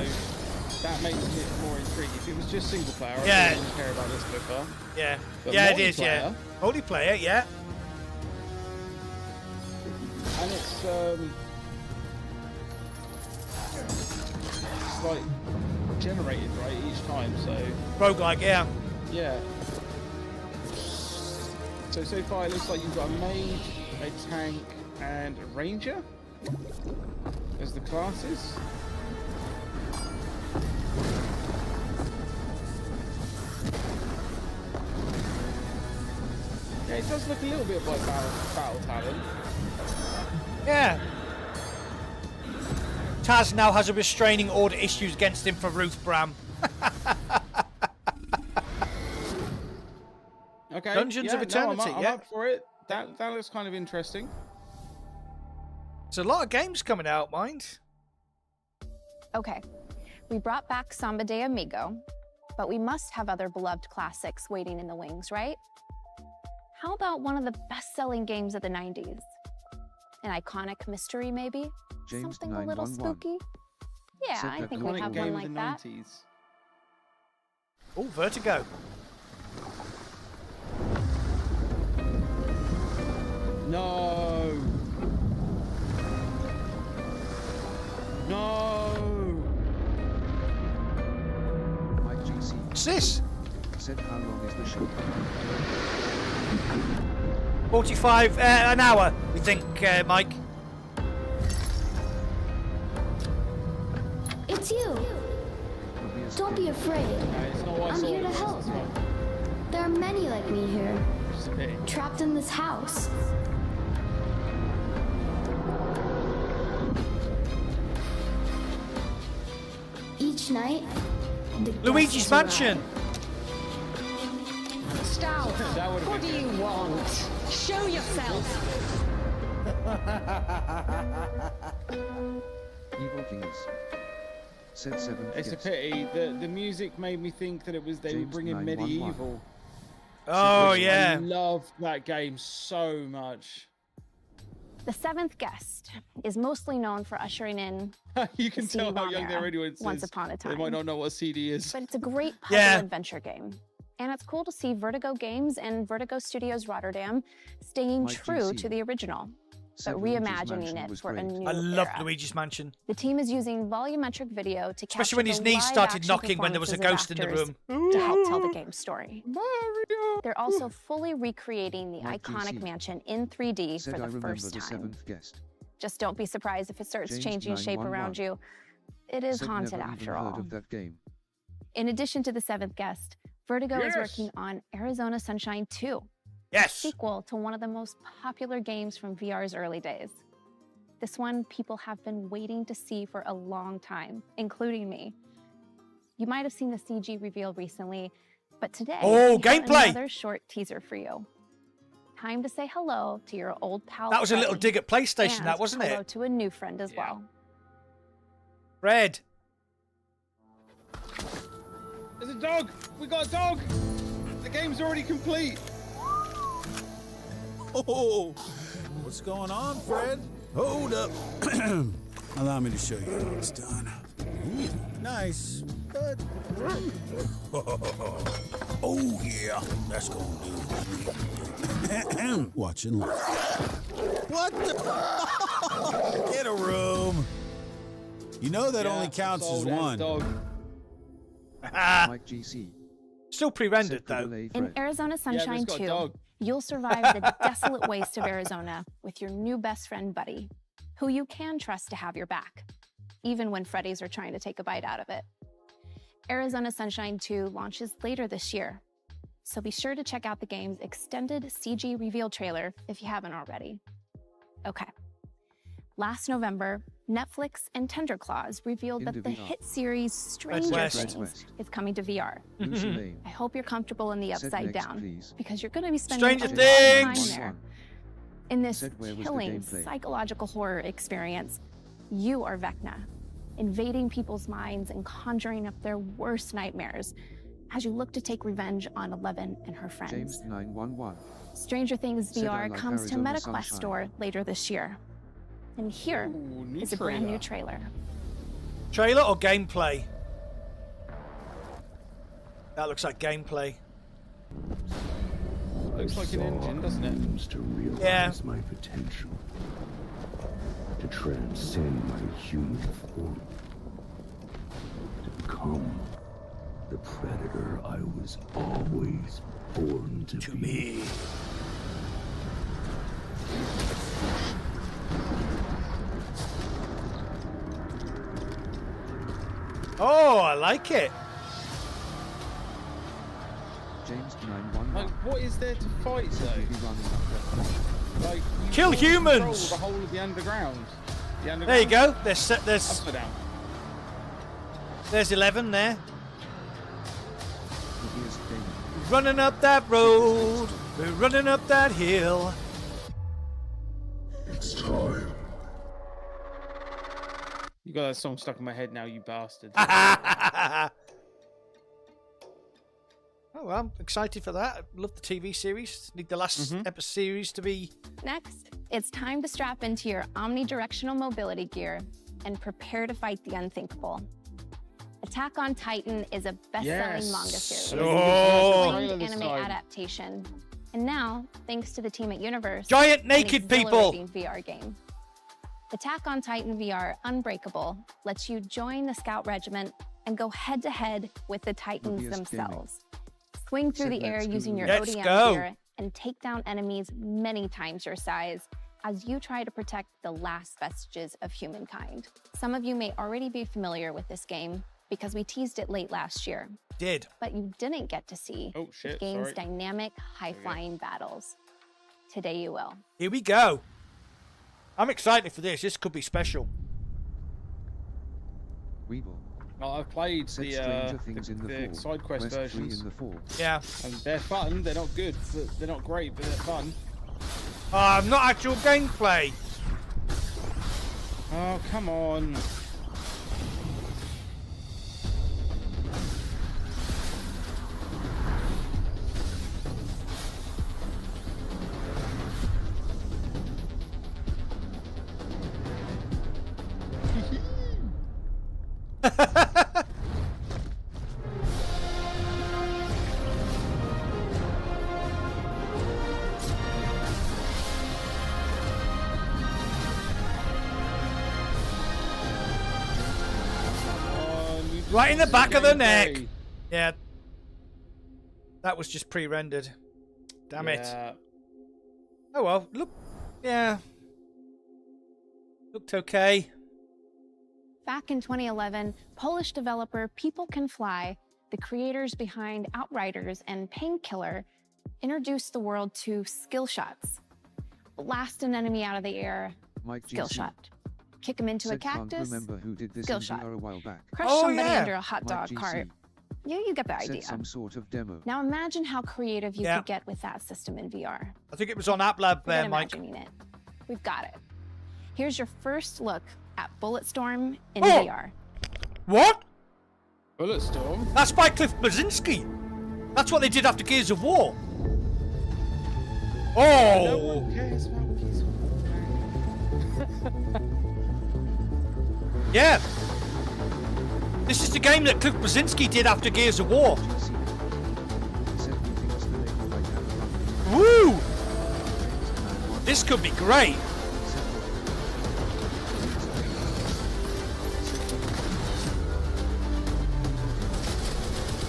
that makes it more intriguing. If it was just single player, I wouldn't care about this quicker. Yeah, But yeah, it is. Yeah, multiplayer. Yeah. And it's like generated right each time, so roguelike, yeah. Yeah. So far it looks like you've got a mage, a tank, and a ranger as the classes. Yeah, it does look a little bit like Battle Talent. Yeah. Taz now has a restraining order issues against him for Ruth Bram. Okay. Dungeons of Eternity, I'm up for it. That looks kind of interesting. There's a lot of games coming out, mind. Okay, we brought back Samba de Amigo, but we must have other beloved classics waiting in the wings, right? How about one of the best-selling games of the 90s? An iconic mystery, maybe? James Something a little 911. spooky? Yeah, Said I that think we iconic have game one of like the that. 90s. Oh, Vertigo. No. No. Mike GC. What's this? Said how long is the show? 45, an hour, we think, Mike. It's you. Don't be afraid. I'm here to help. There are many like me here, trapped in this house. Each night, the Luigi's guests Mansion. Stout, what do you want? Show yourself. Evil Kings. Said 7. It's a pity. The music made me think that it was they were James bringing 911. medieval. Oh, Which yeah. I love that game so much. The seventh guest is mostly known for ushering in You can the tell how CD-ROM young era, their audience is. Once upon a time. They might not know what a CD is. But it's a great puzzle adventure game. And it's cool to see Vertigo Games and Vertigo Studios Rotterdam staying Mike true GC. to the original, Said but Luigi's reimagining Mansion it was for a great. new I love era. Luigi's Mansion. The team is using volumetric video to capture Especially when his the knees started live-action knocking when there was a performances ghost of in the actors room. to help tell the game's story. Mario! They're also fully recreating the Mike iconic GC. mansion in 3D Said for I the remember first the time. 7th guest. Just don't be surprised if it starts James changing shape 911. around you. It is Said haunted never after even all. heard of that game. In addition to the seventh guest, Vertigo is Yes! working on Arizona Sunshine 2, Yes. sequel to one of the most popular games from VR's early days. This one people have been waiting to see for a long time, including me. You might have seen the CG reveal recently, but today Oh, we have gameplay! another short teaser for you. Time to say hello to your old pal. That was a little Fred, dig at PlayStation, and that wasn't hello it? to a new friend as well. Red. There's a dog! We got a dog! The game's already complete! Oh, what's going on, Fred? Hold up. Allow me to show you how it's done. Nice, but Oh yeah, that's gonna do. Watch and learn. What the? Get a room. You know that only counts as one. Mike GC. Still pre-rendered though. In Arizona Sunshine 2, you'll survive the desolate waste of Arizona with your new best friend, Buddy, who you can trust to have your back, even when Freddy's are trying to take a bite out of it. Arizona Sunshine 2 launches later this year, so be sure to check out the game's extended CG reveal trailer if you haven't already. Okay. Last November, Netflix and Tender Claws revealed that the hit series Stranger Things is coming to VR. I hope you're comfortable in the upside down, because you're going to be spending a lot of time there. In this killing psychological horror experience, you are Vecna, invading people's minds and conjuring up their worst nightmares as you look to take revenge on Eleven and her friends. James 911. Stranger Things VR comes to MetaQuest store later this year. And here is a brand new trailer. Trailer or gameplay? That looks like gameplay. Looks like an engine, doesn't it? To realize Yeah. my potential. To transcend my human form. To become the predator I was always born to be. Oh, I like it. James 911. Like, what is there to fight though? Like, you Kill control humans. the whole of the underground. There you go. There's Up or down? there's 11 there. Running up that road. We're running up that hill. It's time. You got that song stuck in my head now, you bastard. Oh, well, I'm excited for that. I love the TV series. Need the last episode series to be... Next, it's time to strap into your omnidirectional mobility gear and prepare to fight the unthinkable. Attack on Titan is a best-selling manga series. Oh. It's an anime adaptation. And now, thanks to the team at Universe, Giant an naked people. exhilarating VR game. Attack on Titan VR Unbreakable lets you join the Scout Regiment and go head-to-head with the Titans themselves. Swing through the air using your Let's ODM go. gear and take down enemies many times your size as you try to protect the last vestiges of humankind. Some of you may already be familiar with this game because we teased it late last year. Did. But you didn't get to see the game's dynamic, high-flying battles. Today you will. Here we go. I'm excited for this. This could be special. Well, I've played the side quest versions. Yeah. And they're fun. They're not good. They're not great, but they're fun. Not actual gameplay. Oh, come on. Right in the back of the neck. Yeah. That was just pre-rendered. Damn it. Oh well, look. Yeah. Looked okay. Back in 2011, Polish developer People Can Fly, the creators behind Outriders and Painkiller, introduced the world to skill shots. Blast an enemy out of the air, skill shot. Kick him into a cactus, skill shot. Crush somebody under a hot dog cart. You get the idea. Some sort of demo. Now imagine how creative you could get with that system in VR. I think it was on App Lab there, Mike. Imagining it. We've got it. Here's your first look at Bulletstorm in VR. What? Bulletstorm? That's by Cliff Blazinski. That's what they did after Gears of War. Oh! No one cares about Gears of War. Yeah. This is the game that Cliff Blazinski did after Gears of War. Woo! This could be great.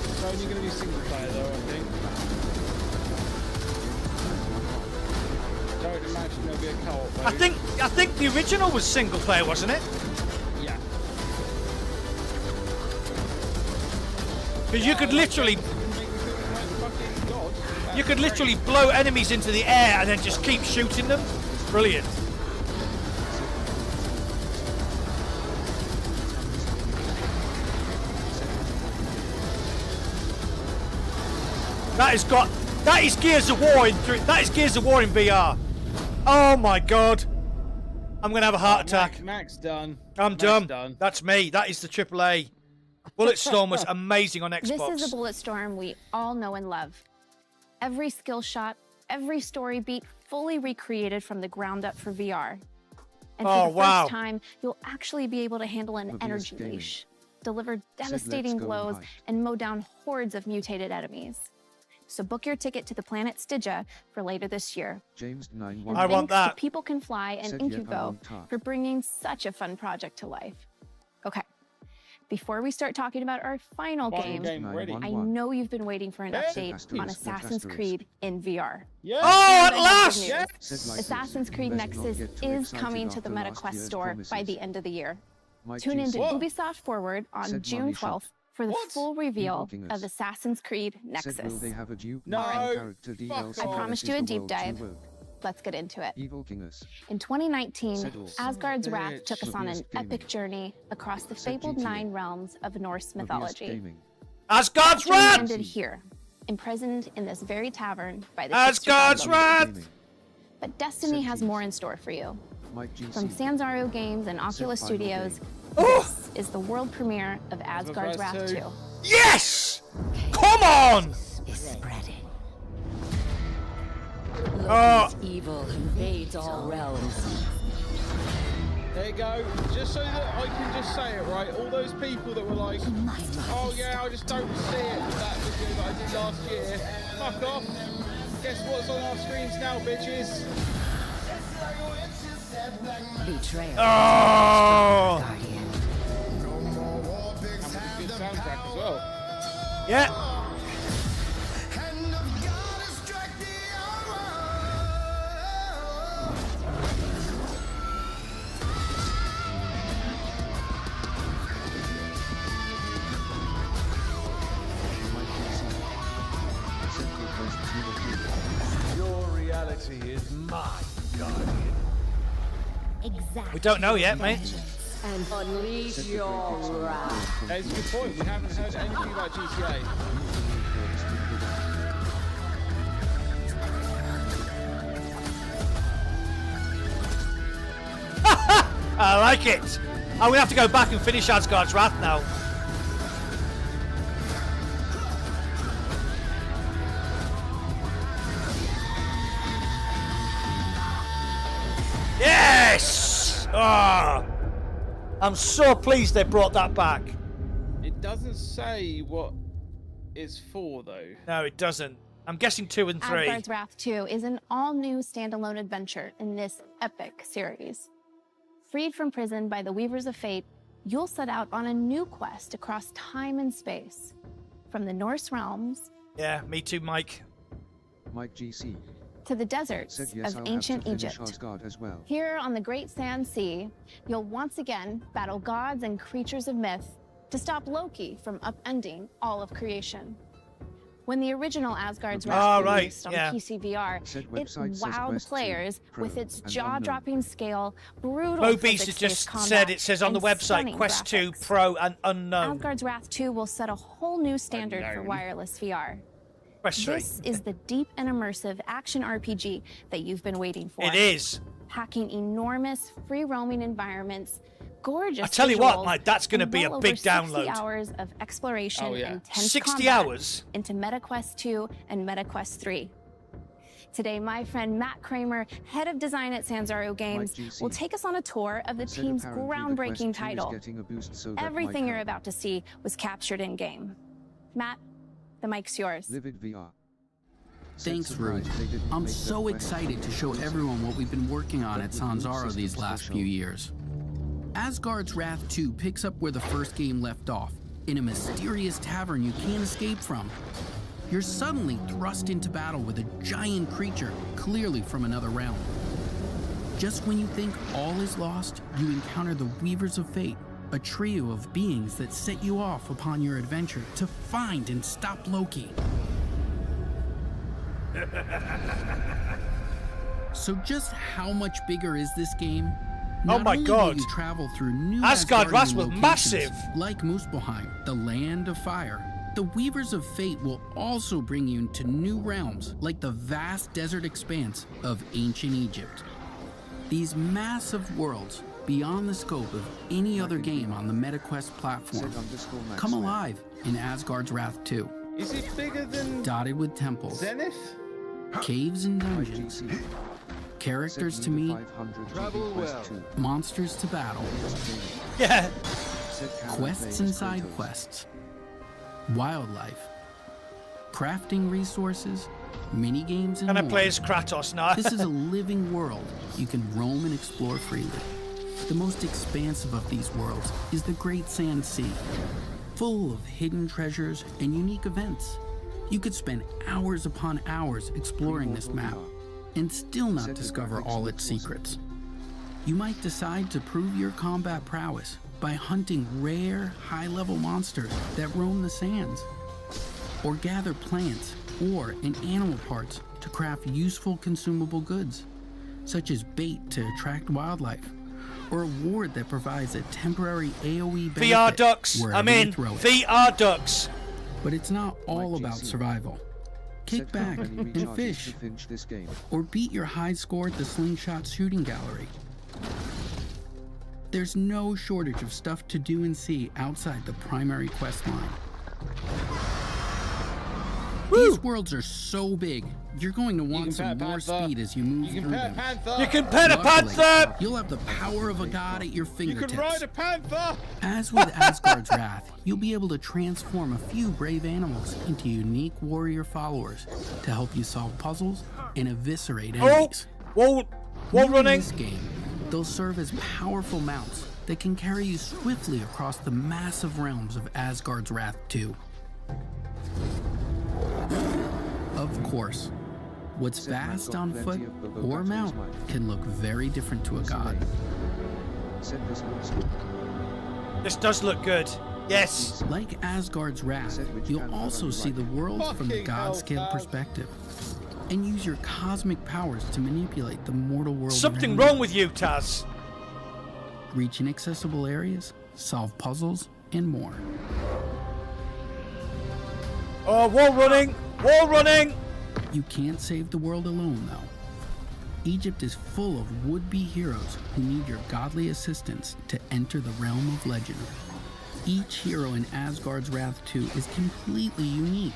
It's only going to be single player though, I think. Don't imagine there'll be a co-op though. I think the original was single player, wasn't it? Yeah. Because you could literally blow enemies into the air and then just keep shooting them. Brilliant. That is Gears of War in VR. Oh my god. I'm gonna have a heart attack. Mac's done. I'm done. That's me. That is the AAA. Bulletstorm was amazing on Xbox. This is a Bulletstorm we all know and love. Every skill shot, every story beat fully recreated from the ground up for VR. And for the first time, you'll actually be able to handle an energy leash, deliver devastating blows, and mow down hordes of mutated enemies. So book your ticket to the planet Stygia for later this year. James And 91. I want thanks that. to People Can Fly and Said yet I Incubo won't talk. for bringing such a fun project to life. Okay, before we start talking about our final game, I know you've been waiting for an update on Assassin's Creed in VR. Yeah. Oh, at last! Yeah. Assassin's Creed Nexus is coming to the MetaQuest store by the end of the year. Tune into Ubisoft Forward on June 12th for the full reveal of Assassin's Creed Nexus. No. I promised you a deep dive. Let's get into it. In 2019, Asgard's Wrath took us on an epic journey across the fabled 9 realms of Norse mythology. Asgard's Journey Wrath! ended here, imprisoned in this very tavern by the Asgard's Wrath! But Destiny has more in store for you. From Sanzaru Games and Oculus Studios, this is the world premiere of Asgard's Wrath 2. Yes! Come on! Is spreading. Evil invades all realms. There you go. Just so that I can just say it, right? All those people that were like, oh yeah, I just don't see it. That video that I did last year. Fuck off. Guess what's on our screens now, bitches? Betrayal. Oh! Good soundtrack as well. Yeah. Your reality is my guardian. Exactly. We don't know yet, mate. And unleash your wrath. That's a good point. We haven't heard anything about GTA. I like it. Oh, we have to go back and finish Asgard's Wrath now. Yes! Ah, I'm so pleased they brought that back. It doesn't say what it's for, though. No, it doesn't. I'm guessing 2 and 3. Asgard's Wrath 2 is an all-new standalone adventure in this epic series. Freed from prison by the Weavers of Fate, you'll set out on a new quest across time and space. From the Norse realms... Yeah, me too, Mike. Mike GC. ...to the deserts Said yes, of I'll ancient have to finish Egypt. Asgard as well. Here on the Great Sand Sea, you'll once again battle gods and creatures of myth to stop Loki from upending all of creation. When the original Asgard's Wrath released on PC VR, it wowed players with its jaw-dropping scale, brutal Mobius has just said, it says on the website, Quest 2 Pro and Unknown. Asgard's Wrath 2 will set a whole new standard for wireless VR. Quest 3. This is the deep and immersive action RPG that you've been waiting for. It is. Packing enormous, free-roaming environments, gorgeous I tell you what, visuals, Mike, that's going to and be well a big over 60 download. hours of exploration and intense 60 combat hours? into MetaQuest 2 and MetaQuest 3. Today, my friend Matt Kramer, head of design at Sanzaru Games, will take us on a tour of the team's groundbreaking title. Everything you're about to see was captured in-game. Matt, the mic's yours. Livid VR. Thanks, Rude. I'm so excited to show everyone what we've been working on at Sanzaro these last few years. Asgard's Wrath 2 picks up where the first game left off, in a mysterious tavern you can't escape from. You're suddenly thrust into battle with a giant creature, clearly from another realm. Just when you think all is lost, you encounter the Weavers of Fate, a trio of beings that set you off upon your adventure to find and stop Loki. So just how much bigger is this game? Oh my God! You travel through new Asgard Wrath was locations, massive, like Muspelheim, the land of fire. The Weavers of Fate will also bring you into new realms, like the vast desert expanse of ancient Egypt. These massive worlds, beyond the scope of any other game on the MetaQuest platform, come alive in Asgard's Wrath 2. Is it bigger than dotted with temples, Zenith? Caves and dungeons, characters to meet, monsters to battle, quests and side quests, wildlife, crafting resources, mini games, and Can I more. play as Kratos now? This is a living world you can roam and explore freely. The most expansive of these worlds is the Great Sand Sea, full of hidden treasures and unique events. You could spend hours upon hours exploring this map and still not discover all its secrets. You might decide to prove your combat prowess by hunting rare, high-level monsters that roam the sands, or gather plants or and animal parts to craft useful consumable goods, such as bait to attract wildlife, or a ward that provides a temporary AoE benefit. VR ducks. I'm in. VR ducks. But it's not all about survival. Kick back and fish, or beat your high score at the Slingshot Shooting Gallery. There's no shortage of stuff to do and see outside the primary quest line. These worlds are so big, you're going to want some more speed as you move through them. You can pet a panther! You'll have the power of a god at your fingertips. You can ride a panther! As with Asgard's Wrath, you'll be able to transform a few brave animals into unique warrior followers to help you solve puzzles and eviscerate enemies. Wall running! In this game, they'll serve as powerful mounts that can carry you swiftly across the massive realms of Asgard's Wrath 2. Of course, what's fast on foot or mount can look very different to a god. This does look good. Yes. Like Asgard's Wrath, you'll also see the world from the god-scale perspective and use your cosmic powers to manipulate the mortal world. Something wrong with you, Taz. Reach inaccessible areas, solve puzzles, and more. Oh, wall running! Wall running! You can't save the world alone, though. Egypt is full of would-be heroes who need your godly assistance to enter the realm of legend. Each hero in Asgard's Wrath 2 is completely unique.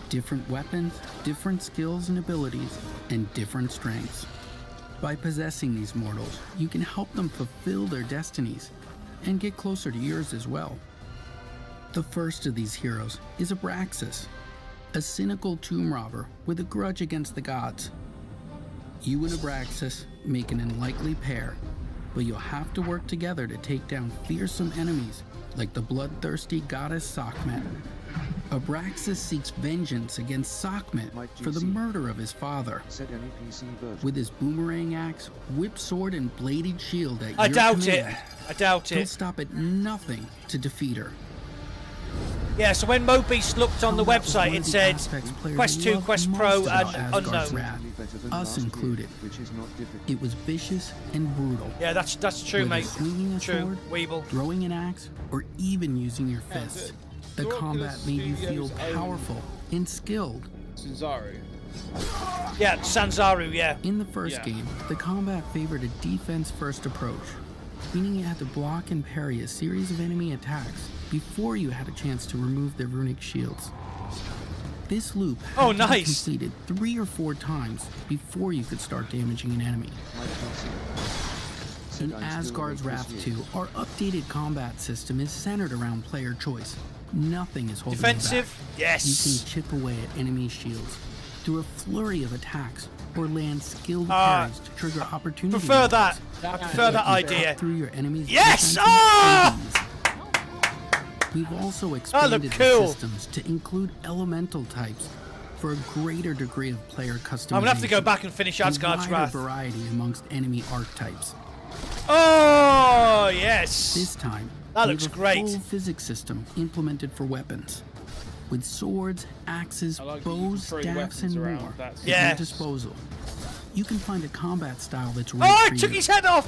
Different weapons, different skills and abilities, and different strengths. By possessing these mortals, you can help them fulfill their destinies and get closer to yours as well. The first of these heroes is Abraxas, a cynical tomb robber with a grudge against the gods. You and Abraxas make an unlikely pair, but you'll have to work together to take down fearsome enemies like the bloodthirsty goddess Sekhmet. Abraxas seeks vengeance against Sekhmet for the murder of his father. With his boomerang axe, whip sword, and bladed shield at your command, I doubt it. he'll stop at nothing to defeat her. Yeah, so when Mobeast looked on the website, it said Quest 2, Quest Pro, and Unknown. Us included. It was vicious and brutal. Yeah, that's true, Whether mate. swinging a True, sword, Weeble. throwing an axe, or even using your fists, the combat made you feel powerful and skilled. Sanzaru. Yeah, Sanzaru, yeah. In the first game, the combat favored a defense-first approach, meaning you had to block and parry a series of enemy attacks before you had a chance to remove their runic shields. This loop had to be completed 3 or 4 times before you could start damaging an enemy. In Asgard's Wrath 2, our updated combat system is centered around player choice. Nothing is holding Defensive? you back. Yes. You can chip away at enemy shields, through a flurry of attacks or land skilled parries to trigger opportunity. Prefer that. moves I prefer that idea. Through your enemies. Yes! Ah! We've also expanded cool. the systems to include elemental types for a greater degree of player customization. I'm gonna have to go back and finish Asgard's and wider Wrath. variety amongst enemy archetypes. Oh yes! This time, that we looks have a great. full physics system implemented for weapons, with swords, axes, bows, staffs, and more at your disposal. You can find a combat style that's right Oh, for I took you. his head off!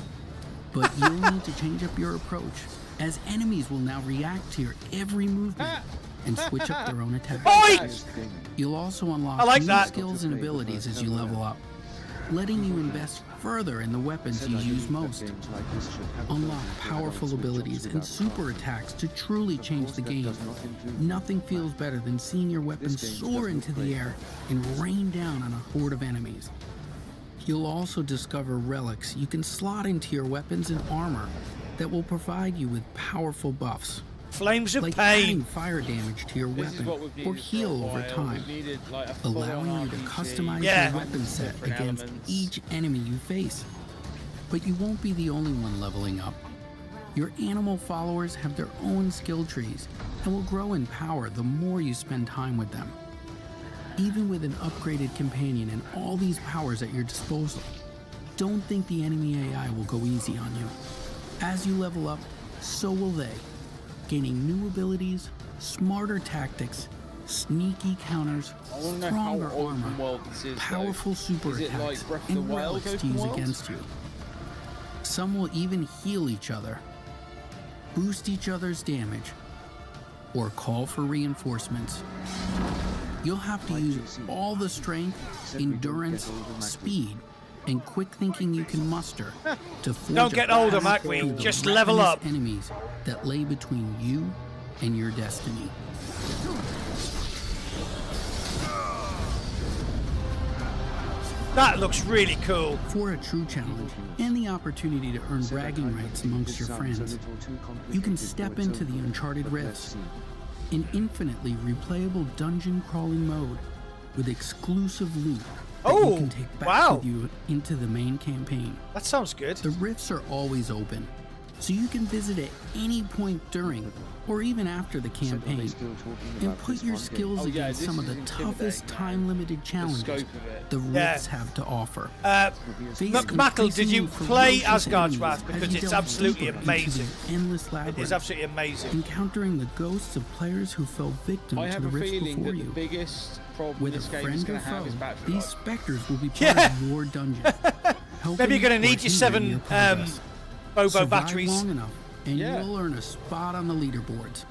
But you'll need to change up your approach, as enemies will now react to your every movement and switch up their own attacks. Oi! You'll also unlock I like new that. skills and abilities as you level up, letting you invest further in the weapons you use most. Unlock powerful abilities and super attacks to truly change the game. Nothing feels better than seeing your weapons soar into the air and rain down on a horde of enemies. You'll also discover relics you can slot into your weapons and armor that will provide you with powerful buffs. Flames of like pain. adding fire damage to your weapon or heal over time, allowing you to customize your weapon set against each enemy you face. But you won't be the only one leveling up. Your animal followers have their own skill trees and will grow in power the more you spend time with them. Even with an upgraded companion and all these powers at your disposal, don't think the enemy AI will go easy on you. As you level up, so will they, gaining new abilities, smarter tactics, sneaky counters, stronger armor, powerful super attacks, and relics to use against you. Some will even heal each other, boost each other's damage, or call for reinforcements. You'll have to use all the strength, endurance, speed, and quick thinking you can muster to forge Don't get older, McQueen. McQueen. Just level up. Enemies that lay between you and your destiny. That looks really cool. For a true challenge and the opportunity to earn bragging rights amongst your friends, you can step into the Uncharted Rifts, an infinitely replayable dungeon crawling mode with exclusive loot that you can take back with you into the main campaign. That sounds good. The rifts are always open, so you can visit at any point during or even after the campaign and put your skills against some of the toughest time-limited challenges the rifts have to offer. Mackle, did you play Asgard's Wrath? Because it's absolutely amazing. It is absolutely amazing. Encountering the ghosts of players who fell victim to the rifts before you. Whether friend or foe, these specters will be part of your dungeon. Maybe you're going to need your 7 Bobo Survive batteries. long enough, and you'll earn a spot on the leaderboards.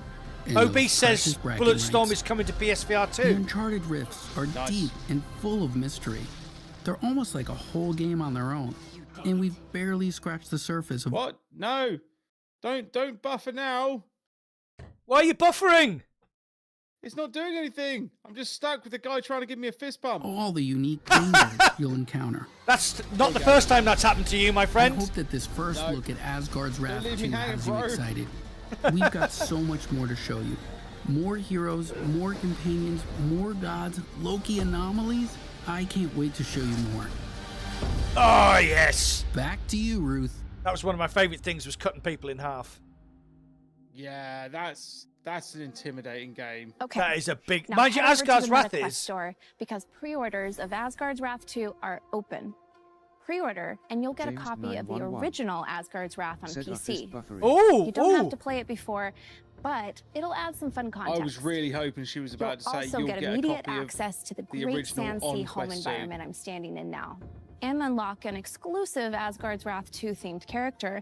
OB says Bulletstorm is coming to PSVR The 2. Uncharted Rifts are deep and full of mystery. They're almost like a whole game on their own, and we've barely scratched the surface of What? No, don't buffer now. Why are you buffering? It's not doing anything. I'm just stuck with the guy trying to give me a fist bump. all the unique dangers you'll encounter. That's not the first time that's happened to you, my friend. I hope that this first look at Asgard's Wrath 2 has you excited. We've got so much more to show you. More heroes, more companions, more gods, Loki anomalies. I can't wait to show you more. Oh, yes. Back to you, Ruth. That was one of my favourite things, was cutting people in half. Yeah, that's an intimidating game. Okay. That is a big... Now Mind you, head over to Asgard's the Wrath MetaQuest is... store because pre-orders of Asgard's Wrath 2 are open. Pre-order, and you'll get a copy of the original Asgard's Wrath on PC. Oh, you don't have to play it before, but it'll add some fun context. I was really hoping she was about to say also you'll get get immediate a copy access to the the great original Sandsea home on-quest environment I'm standing in now, and unlock an exclusive Asgard's Wrath 2 themed character,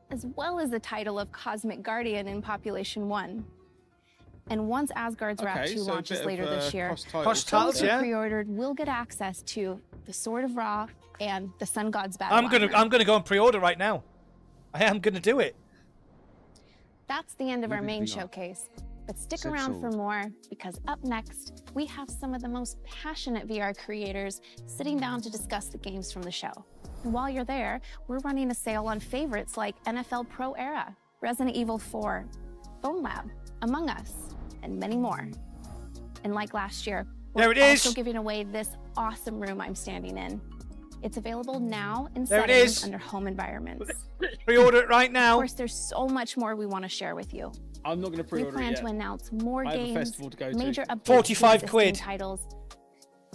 as well as the title of Cosmic Guardian in Population 1. And once Asgard's Wrath 2 launches later this year, those who pre-ordered will get access to the Sword of Ra and the Sun God's Battle I'm gonna go and pre-order right now. I am gonna do it. That's the end of our main showcase. But stick around for more, because up next, we have some of the most passionate VR creators sitting down to discuss the games from the show. And while you're there, we're running a sale on favorites like NFL Pro Era, Resident Evil 4, Bone Lab, Among Us, and many more. And like last year, we're also giving away this awesome room I'm standing in. It's available now in There it settings is. under home environments. Pre-order it right now. Of course, there's so much more we want to share with you. I'm not going to We pre-order it plan yet. to announce more I have a games, festival to go to. major updates 45 to existing quid. titles,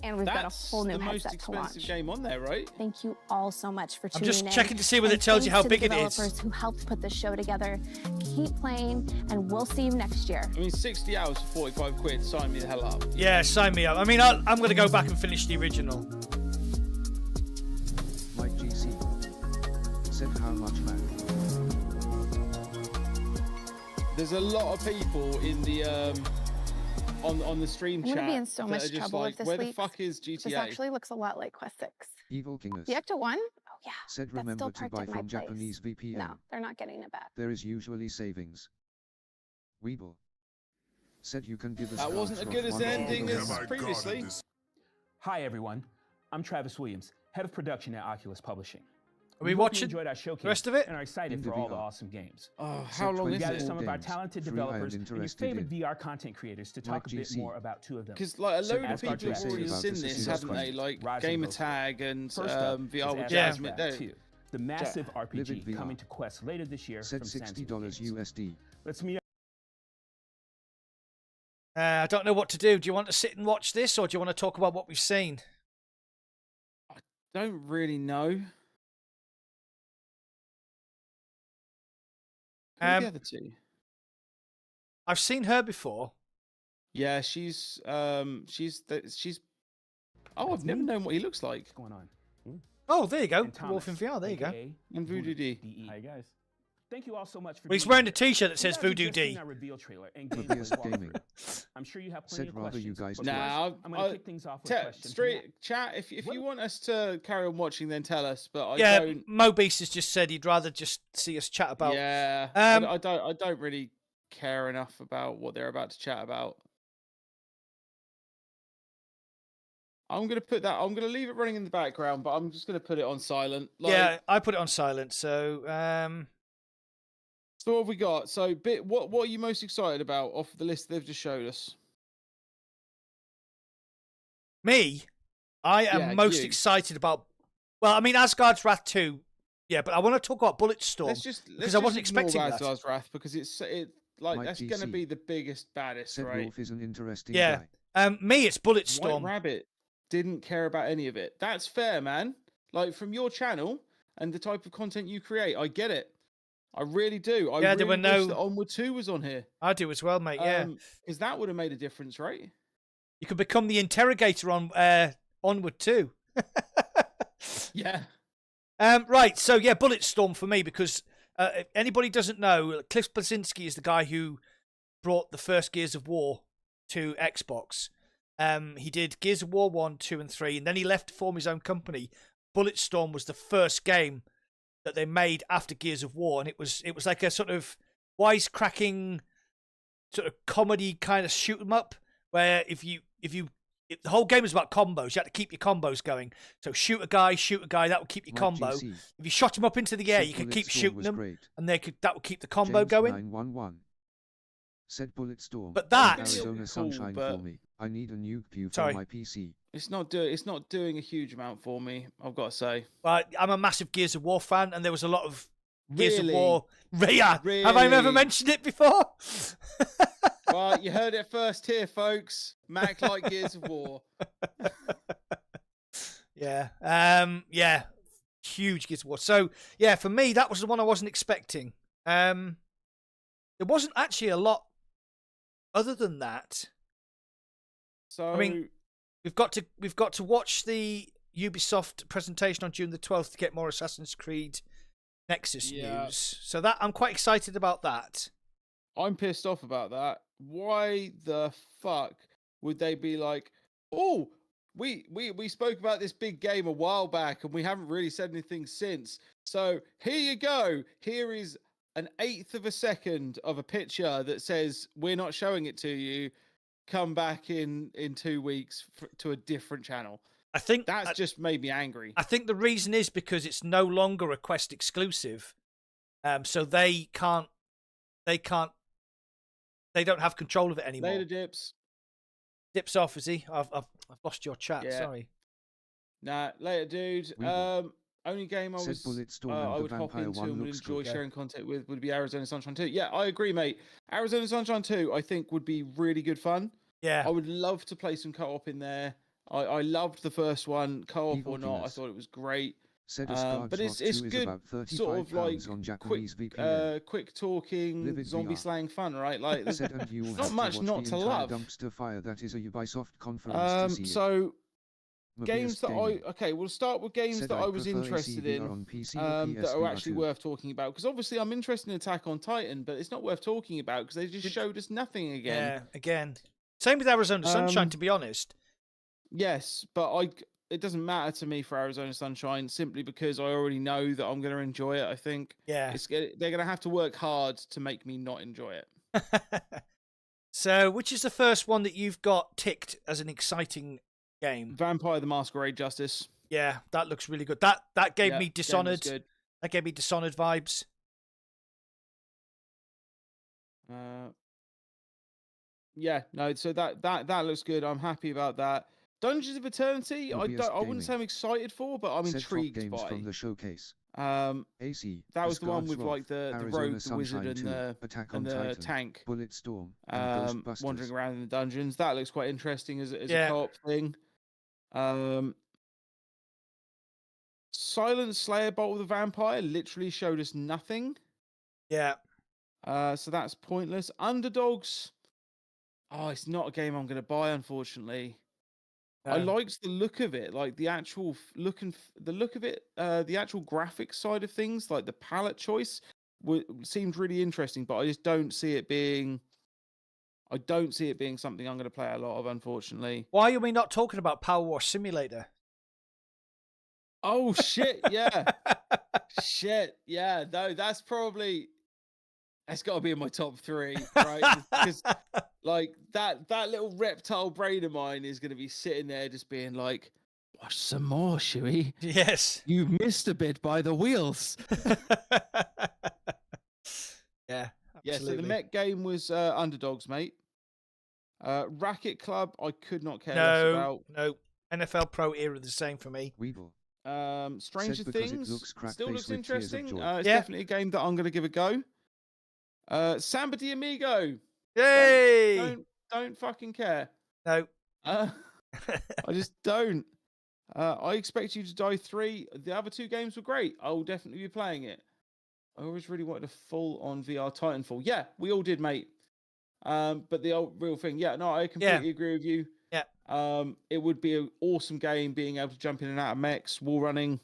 and we've got a That's whole new the most headset to launch. expensive game on there, right? Thank you all so much for I'm tuning in. just checking to see whether And it tells you how thanks to big the it is. developers who helped put this show together. Keep playing, and we'll see you next year. I mean, 60 hours for 45 quid. Sign me the hell up. Yeah, sign me up. I mean, I'm going to go back and finish the original. Mike GC said how much, man? There's a lot of people in the on the stream I'm chat. going to be in so that much are just trouble like, if this where the leaks. fuck is This GTA? actually looks a lot like Quest 6. Evil Kingus The Ecto-1? Oh yeah, said that's remember still to parked buy at my from place. Japanese VPN. No, they're not getting it back. There is usually savings. Weeble said you can give us That wasn't as cards good of as one the ending dollar. as previously. Hi, everyone. I'm Travis Williams, head of production at Oculus Publishing. Are we hope you watching enjoyed our showcase the rest of it? and are excited In for the all the VR. awesome games. Oh, how long We is gathered it? some of our Games. talented Free and developers and your interested favorite in. VR content creators to talk a bit GC. more about two of them. Because like a So load of Asgard people have Tracks already is seen about this, Assassin's haven't they? Creed. Like Rise of Gamer Ghosts. Tag and First up VR is with Asgard Jasmine. Tracks No. 2, the massive RPG Livid VR. coming to Quest later this year Said from $60 Sandstorm Games. USD. Let's meet I don't know what to do. Do you want to sit and watch this, or do you want to talk about what we've seen? Don't really know. Who are the other two? I've seen her before. Yeah, she's. Oh, I've never known what he looks like. What's going on? Oh, there you go. And Wolf in VR. There you go. aka And Voodoo D. DE. Hi, guys. Thank you all so much for Well, he's being wearing here. a T-shirt that You says guys have Voodoo just D. seen our reveal trailer and For gameplay PS Gaming. walkthrough. I'm sure you have plenty Said of rather questions. you guys but do. first, Nah, I'm going to kick things off with a question. straight chat. If you want us to carry on watching, then tell us. But I Yeah, don't. Mo Beast has just said he'd rather just see us chat about. Yeah, Um, I don't really care enough about what they're about to chat about. I'm gonna put that. I'm gonna leave it running in the background, but I'm just gonna put it on silent. Like, Yeah, I put it on silent. So, So what have we got? So, what are you most excited about off the list they've just showed us? me, I am Yeah, most you. excited about. Well, I mean, Asgard's Wrath 2. Yeah, but I want to talk about Bulletstorm because I wasn't expecting that. Asgard's Wrath because it's like Mike that's gonna GC. be the biggest baddest, Said right? Wolf is an interesting Yeah. guy. Me, it's White Bulletstorm. Rabbit didn't care about any of it. That's fair, man. Like from your channel and the type of content you create, I get it. I really do. I Yeah, really there were wish no- that Onward 2 was on here. I do as well, mate. Yeah, because that would have made a difference, right? you could become the interrogator on Onward 2. Yeah. Right. So yeah, Bulletstorm for me because if anybody doesn't know, Cliff Blazinski is the guy who brought the first Gears of War to Xbox. He did Gears of War 1, 2, and 3, and then he left to form his own company. Bulletstorm was the first game that they made after Gears of War, and it was like a sort of wisecracking, sort of comedy kind of shoot 'em up, where if the whole game was about combos, you had to keep your combos going. So shoot a guy, that would keep your Mike combo. GC. If you shot him up into the air, Said you could keep Bulletstorm shooting was them, great. and that would keep the combo James going. 911 said Bulletstorm. But that- Arizona Cool, sunshine but- for me. I need a nuke pew for Sorry. my PC. It's not doing a huge amount for me, I've got to say. But I'm a massive Gears of War fan, and there was a lot of Gears Really? of War. Yeah, have I ever Really? mentioned it before? Well, you heard it first here, folks. Mac like Gears of War. Yeah. Yeah. Huge Gears of War. So yeah, for me, that was the one I wasn't expecting. There wasn't actually a lot other than that. So I mean, we've got to watch the Ubisoft presentation on June the 12th to get more Assassin's Creed Nexus Yeah. news. So that I'm quite excited about that. I'm pissed off about that. Why the fuck would they be like, oh, we spoke about this big game a while back and we haven't really said anything since. So here you go. Here is an 1/8 of a second of a picture that says we're not showing it to you. Come back in 2 weeks to a different channel. I think That's just made me angry. I think the reason is because it's no longer a Quest exclusive. So they don't have control of it anymore. Later, Dips. Dips off, is he? I've lost your chat. Yeah. Sorry. Nah, later, dude. Only game I Said was Bulletstorm I and the would hop Vampire into one and would looks enjoy good. sharing content with would be Arizona Sunshine 2. Yeah, I agree, mate. Arizona Sunshine 2, I think, would be really good fun. Yeah. I would love to play some co-op in there. I loved the first one, co-op Evil or not. I Killers. thit's great. Said Asgard But it's Slot 2 is good, about sort of like £35 on quick, Japanese VPN. quick talking, Livid zombie VR. slang fun, right? Like, there's Said and you will not have much to watch not the to entire love. dumpster fire that is a Ubisoft conference to see it. So Mobius games that Gaming. Okay, we'll start with games Said that I I was prefer interested AC in VR on PC or that are actually PSVR2. worth talking about. Because obviously I'm interested in Attack on Titan, but it's not worth talking about because they just showed us nothing again. Yeah, again. Same with Arizona Sunshine, to be honest. Yes, but it doesn't matter to me for Arizona Sunshine simply because I already know that I'm going to enjoy it. I think. Yeah. They're going to have to work hard to make me not enjoy it. So, which is the first one that you've got ticked as an exciting game? Vampire: The Masquerade Justice. Yeah, that looks really good. That gave me game Dishonored. is good. That gave me Dishonored vibes. Yeah, no. So that looks good. I'm happy about that. Dungeons of Eternity. I wouldn't say I'm excited for, but I'm Said top intrigued games by. from the showcase. AC. That was the one with like the rogue, the wizard, and the Attack on the Titan, tank. Bulletstorm, and Ghostbusters. Wandering around in the dungeons. That looks quite interesting as a Yeah. co-op thing. Silent Slayer Bolt of the Vampire literally showed us nothing. Yeah. So that's pointless. Underdogs. Oh, it's not a game I'm going to buy, unfortunately. I liked the look of it, like the actual look of it, the actual graphics side of things, like the palette choice seemed really interesting, but I just don't see it being. I don't see it being something I'm going to play a lot of, unfortunately. Why are we not talking about Power Wash Simulator? Oh shit! Yeah, shit! Yeah, no, that's probably. It's got to be in my top 3, right? Because like that little reptile brain of mine is going to be sitting there just being like, "Watch some more, Shuey." Yes. You missed a bit by the wheels. Yeah. Yeah. So the absolutely. Met game was Underdogs, mate. Racket Club, I could not care less about. No. NFL Pro Era the same for me. Weevil. Stranger Said because it Things looks crack still face looks with tears of interesting. joy. It's Yeah. definitely a game that I'm going to give a go. Samba de Amigo. Yay! Don't fucking care. No. I just don't. I Expect You to Die 3. The other 2 games were great. I will definitely be playing it. I always really wanted a full-on VR Titanfall. Yeah, we all did, mate. But the real thing, yeah, no, I completely agree with you. Yeah. It would be an awesome game being able to jump in and out of mechs, wall running,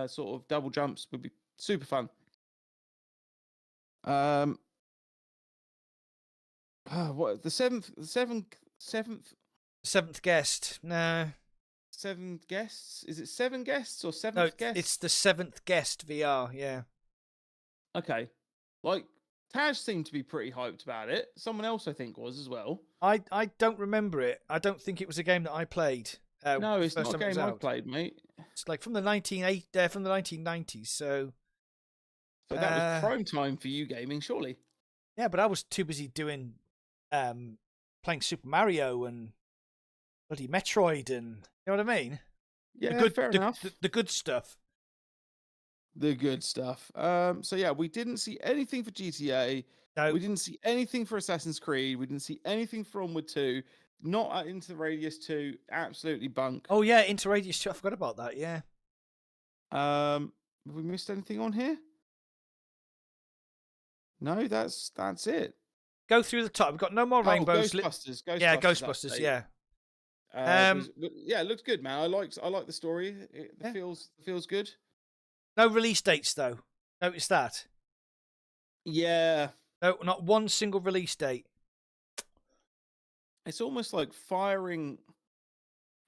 sort of double jumps would be super fun. What the seventh guest? No. 7 guests? Is it 7 guests or 7th No, guest? it's the 7th guest VR. Yeah. Okay. Like Taj seemed to be pretty hyped about it. Someone else I think was as well. I don't remember it. I don't think it was a game that I played. No, it's first not a time it was game I out. played, mate. It's like from the 1990s. So that was prime time for you gaming, surely. Yeah, but I was too busy doing playing Super Mario and bloody Metroid, and you know what I mean? Yeah, fair enough. The good stuff. The good stuff. So yeah, we didn't see anything for GTA. No. We didn't see anything for Assassin's Creed. We didn't see anything for Onward 2. Not at Into the Radius 2. Absolutely bunk. Oh yeah, Into Radius 2. I forgot about that. Yeah. Have we missed anything on here? No, that's it. Go through the top. We've got no more rainbows. Ghostbusters. Yeah, Ghostbusters. Yeah. Yeah, it looks good, man. I like the story. It feels good. No release dates though. Notice that. Yeah. No, not one single release date. It's almost like firing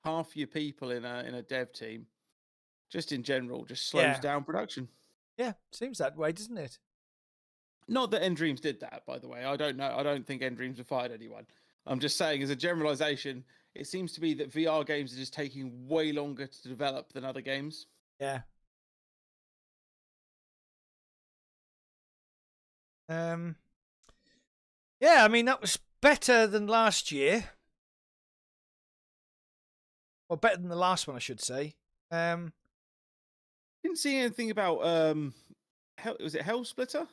half your people in a dev team. Just in general, just slows down production. Yeah, seems that way, doesn't it? Not that Endreams did that, by the way. I don't know. I don't think Endreams have fired anyone. I'm just saying, as a generalization, it seems to be that VR games are just taking way longer to develop than other games. Yeah. Yeah, I mean, that was better than last year. Well, better than the last one, I should say. Didn't see anything about was it Hell Splitter?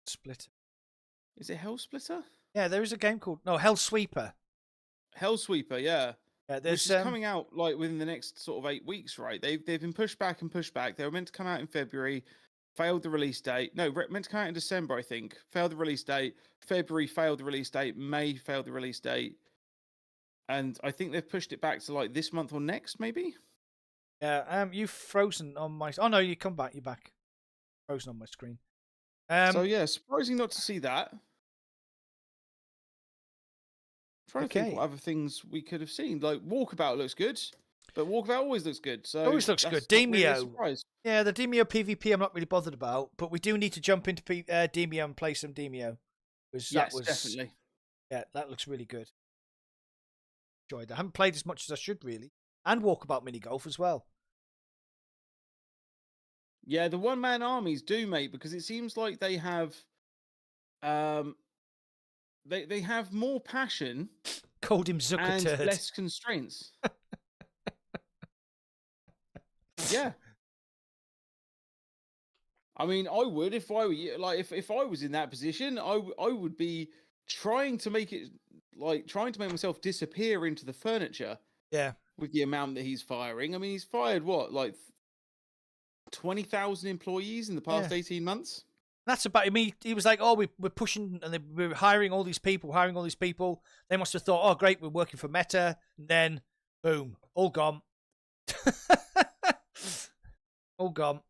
Splitter. Is it Hell Splitter? Yeah, there is a game called Hell Sweeper. Hell Sweeper, yeah. Yeah, Which is coming out like within the next sort of 8 weeks, right? They've been pushed back and pushed back. They were meant to come out in February, failed the release date. No, meant to come out in December, I think. Failed the release date. February failed the release date. May failed the release date. And I think they've pushed it back to like this month or next, maybe. Yeah. You've frozen on my. Oh no, you come back. You're back. Frozen on my screen. So yeah, surprising not to see that. Trying to think what other things we could have seen. Like Walkabout looks good, but Walkabout always looks good. So always looks good. Demio. Yeah, the Demio PvP I'm not really bothered about, but we do need to jump into Demio and play some Demio. Yes, definitely. Yeah, that looks really good. Enjoyed that. I haven't played as much as I should really, and Walkabout mini golf as well. Yeah, the one-man armies do, mate, because it seems like they have, they have more passion. Called him Zucker and less constraints. Yeah. I mean, I would if I were like if I was in that position, I would be trying to make myself disappear into the furniture. Yeah. With the amount that he's firing. I mean, he's fired what, like 20,000 employees in the past 18 months. That's about. I mean, he was like, "Oh, we're pushing and we're hiring all these people, They must have thought, "Oh, great, we're working for Meta." And then, boom, all gone. All gone.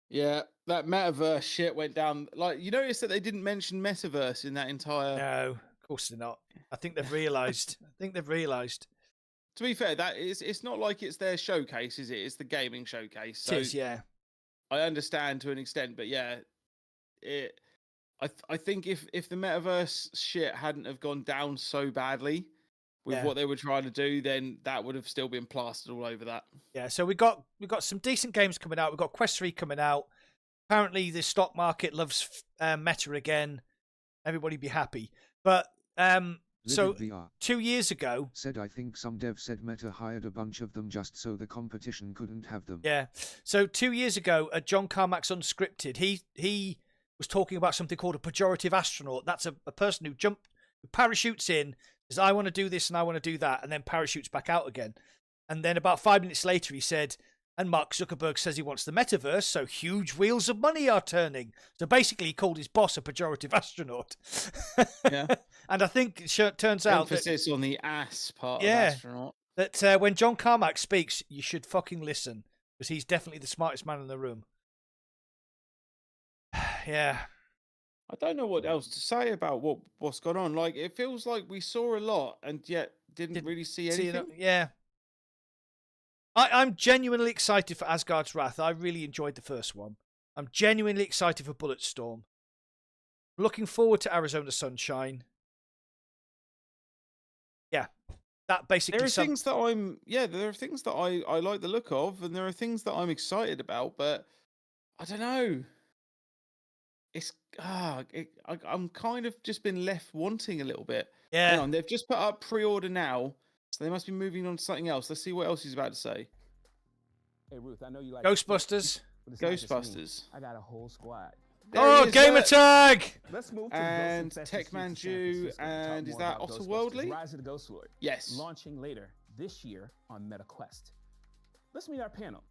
Yeah, that metaverse shit went down. Like, you notice that they didn't mention metaverse in that entire. No, of course they're not. I think they've realised. To be fair, it's not like it's their showcase, is it? It's the gaming showcase. So it is, yeah. I understand to an extent, but yeah, I think if the metaverse shit hadn't have gone down so badly with what they were trying to do, then that would have still been plastered all over that. Yeah, so we got some decent games coming out. We've got Quest 3 coming out. Apparently the stock market loves Meta again. Everybody be happy. But so VR 2 years ago said, I think some dev said Meta hired a bunch of them just so the competition couldn't have them. Yeah. So 2 years ago at John Carmack's Unscripted, he was talking about something called a pejorative astronaut. That's a person who parachutes in, says, I want to do this and I want to do that, and then parachutes back out again. And then about 5 minutes later, he said, and Mark Zuckerberg says he wants the metaverse, so huge wheels of money are turning. So basically, he called his boss a pejorative astronaut. Yeah. And I think it turns out emphasis on the ass part of astronaut. That when John Carmack speaks, you should fucking listen, because he's definitely the smartest man in the room. Yeah. I don't know what else to say about what's gone on. Like, it feels like we saw a lot and yet didn't really see anything. Yeah. I'm genuinely excited for Asgard's Wrath. I really enjoyed the first one. I'm genuinely excited for Bulletstorm. Looking forward to Arizona Sunshine. Yeah. That basically there are things that I like the look of, and there are things that I'm excited about, but I don't know. It's I'm kind of just been left wanting a little bit. Yeah. Hang on, they've just put up pre-order now, so they must be moving on to something else. Let's see what else he's about to say. Hey Ruth, I know you like Ghostbusters. Ghostbusters. I got a whole squad. Oh, gamer tag! Let's move to and Techmanju, and is that Otterworldly? Rise of the Ghost Lord. Yes. Launching later this year on MetaQuest. Let's meet our panel.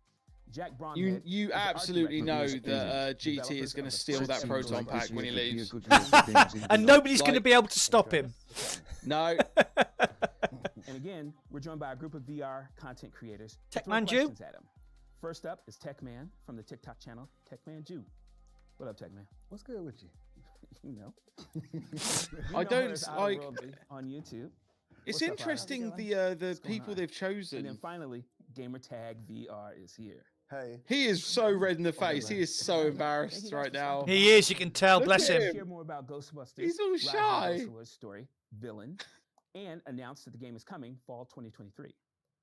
Jack Braun. You absolutely know that GT is going to steal that Proton pack when he leaves. And nobody's going to be able to stop him. No. And again, we're joined by a group of VR content creators. Techmanju. First up is Techman from the TikTok channel Techmanju. What up, Techman? What's good with you? You know. I don't like on YouTube. It's interesting the people they've chosen. And then finally, Gamertag VR is here. Hey. He is so red in the face. He is so embarrassed right now. He is. You can tell. Look Bless him. Hear more about Ghostbusters. He's all shy. Story, villain, and announced that the game is coming fall 2023.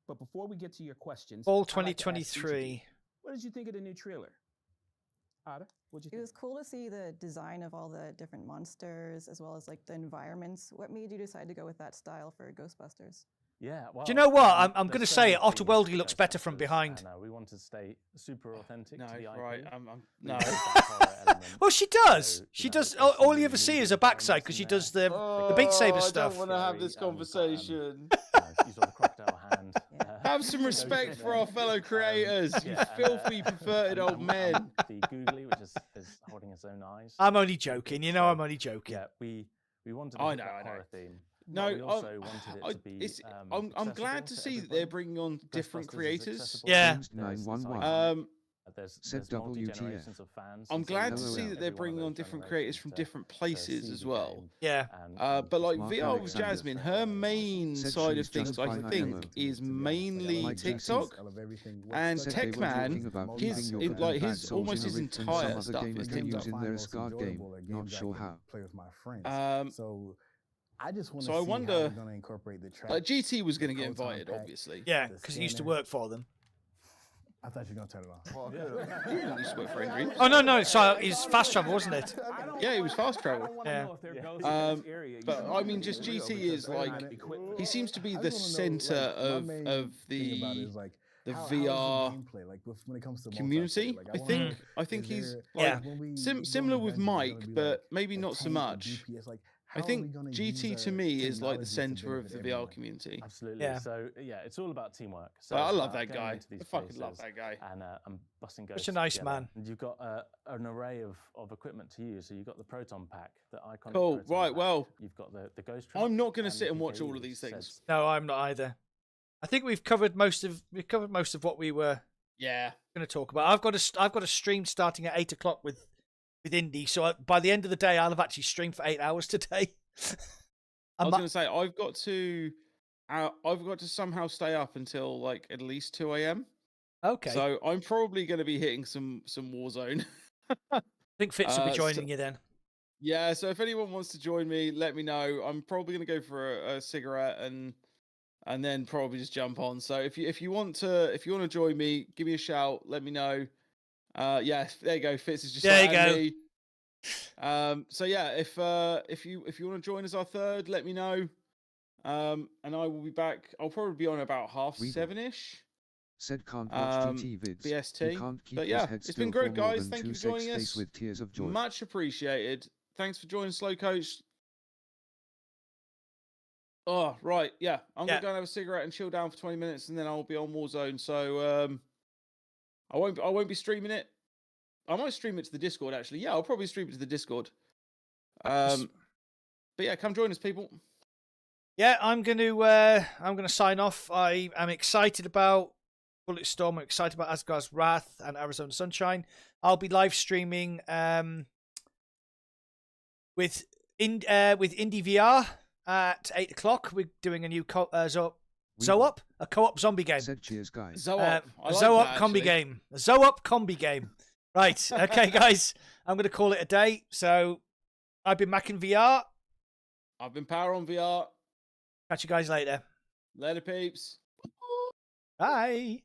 But before we get to your questions, fall 2023. What did you think of the new trailer? Ada, what'd you think? It was cool to see the design of all the different monsters as well as like the environments. What made you decide to go with that style for Ghostbusters? Yeah. Well, Do you know what? I'm there's going to so say many it. Otter things Weldy to looks go better from factors, behind. and, we want to stay super authentic No, to the IP. right. We No. want that horror element. Well, she does. So, She you know, does. there's All some you ever see really is her good backside elements because in she there. does the Beat Saber I stuff. don't want to have Very, this we've got, conversation. you saw the crocodile hand. Have some respect for our fellow creators, you yeah, and, filthy, perverted old men. The googly, which is holding its own eyes. I'm only joking. You know, I'm only joking. Yeah, we wanted to I hit know, that I know. horror theme. No, but we also wanted it to be. I'm glad to see that they're bringing on different creators. Yeah. There's multi-generations of fans. I'm and so glad to every see one that they're of bringing those on different generations creators from to different see places the as well. game Yeah. But like Mark VR with Alexander. Jasmine, her main Said side of she's just things, I fine, I think, know. is mainly Like TikTok. And Said they were Techman, talking about his leaving your like bad his souls almost in his a rig and entire some stuff other gamers is can use TikTok. in their Asgard game. Not sure how. Play with my friends. So I just want to so I see wonder, how they're going to incorporate the track. like GT was going to get Proton invited, pack, obviously. Yeah, the because he used to scanner. work for them. I thought you were going to turn it off. He didn't used to work for Henry. Oh no, so it's fast travel, wasn't it? Yeah, he was fast travel. Yeah. But I mean, just GT is like he seems to be the center of the VR community. I think he's like similar with Mike, but maybe not so much. I think GT to me is like the center of the VR community. Absolutely. Yeah. So yeah, it's all about teamwork. So I it's love about that going guy. into these I fucking love places that guy. And busting Such ghosts a nice together. man. And you've got an array of equipment to use. So you've got the Proton Pack, the iconic. Cool. Proton Right. Pack. Well, You've got the Ghost Truck. I'm not going to and sit and the watch all PKE, of these which things. says- No, I'm not either. I think we've covered most of what we were Yeah. going to talk about. I've got a stream starting at 8 o'clock with Indy. So by the end of the day, I'll have actually streamed for 8 hours today. I was going to say I've got to somehow stay up until like at least 2 a.m. Okay. So I'm probably going to be hitting some Warzone. I think Fitz will be joining so- you then. Yeah, so if anyone wants to join me, let me know. I'm probably going to go for a cigarette and then probably just jump on. So if you want to join me, give me a shout. Let me know. Yeah, there you go. Fitz is just There you adding go. me. So yeah, if you want to join as our third, let me know. And I will be back. I'll probably be on about 7:30ish. Said can't watch GT vids. BST. He can't keep But his yeah, head it's still been for great, more guys. than Thank 2 you for joining seconds us. with tears of joy. Much appreciated. Thanks for joining Slow Coach. Oh, right. Yeah. I'm going to go and have a cigarette and chill down for 20 minutes and then I'll be on Warzone. So I won't be streaming it. I might stream it to the Discord actually. Yeah, I'll probably stream it to the Discord. But yeah, come join us, people. Yeah, I'm gonna sign off. I am excited about Bulletstorm. I'm excited about Asgard's Wrath and Arizona Sunshine. I'll be live streaming with Indie VR at 8 o'clock. We're doing a new Zoop, a co-op zombie game. Said cheers, guys. Zoop. I like Zoop that, combi actually. game. A Zoop combi game. Right. Okay, guys. I'm gonna call it a day. So I've been Mac in VR. I've been Power on VR. Catch you guys later. Later, peeps. Bye.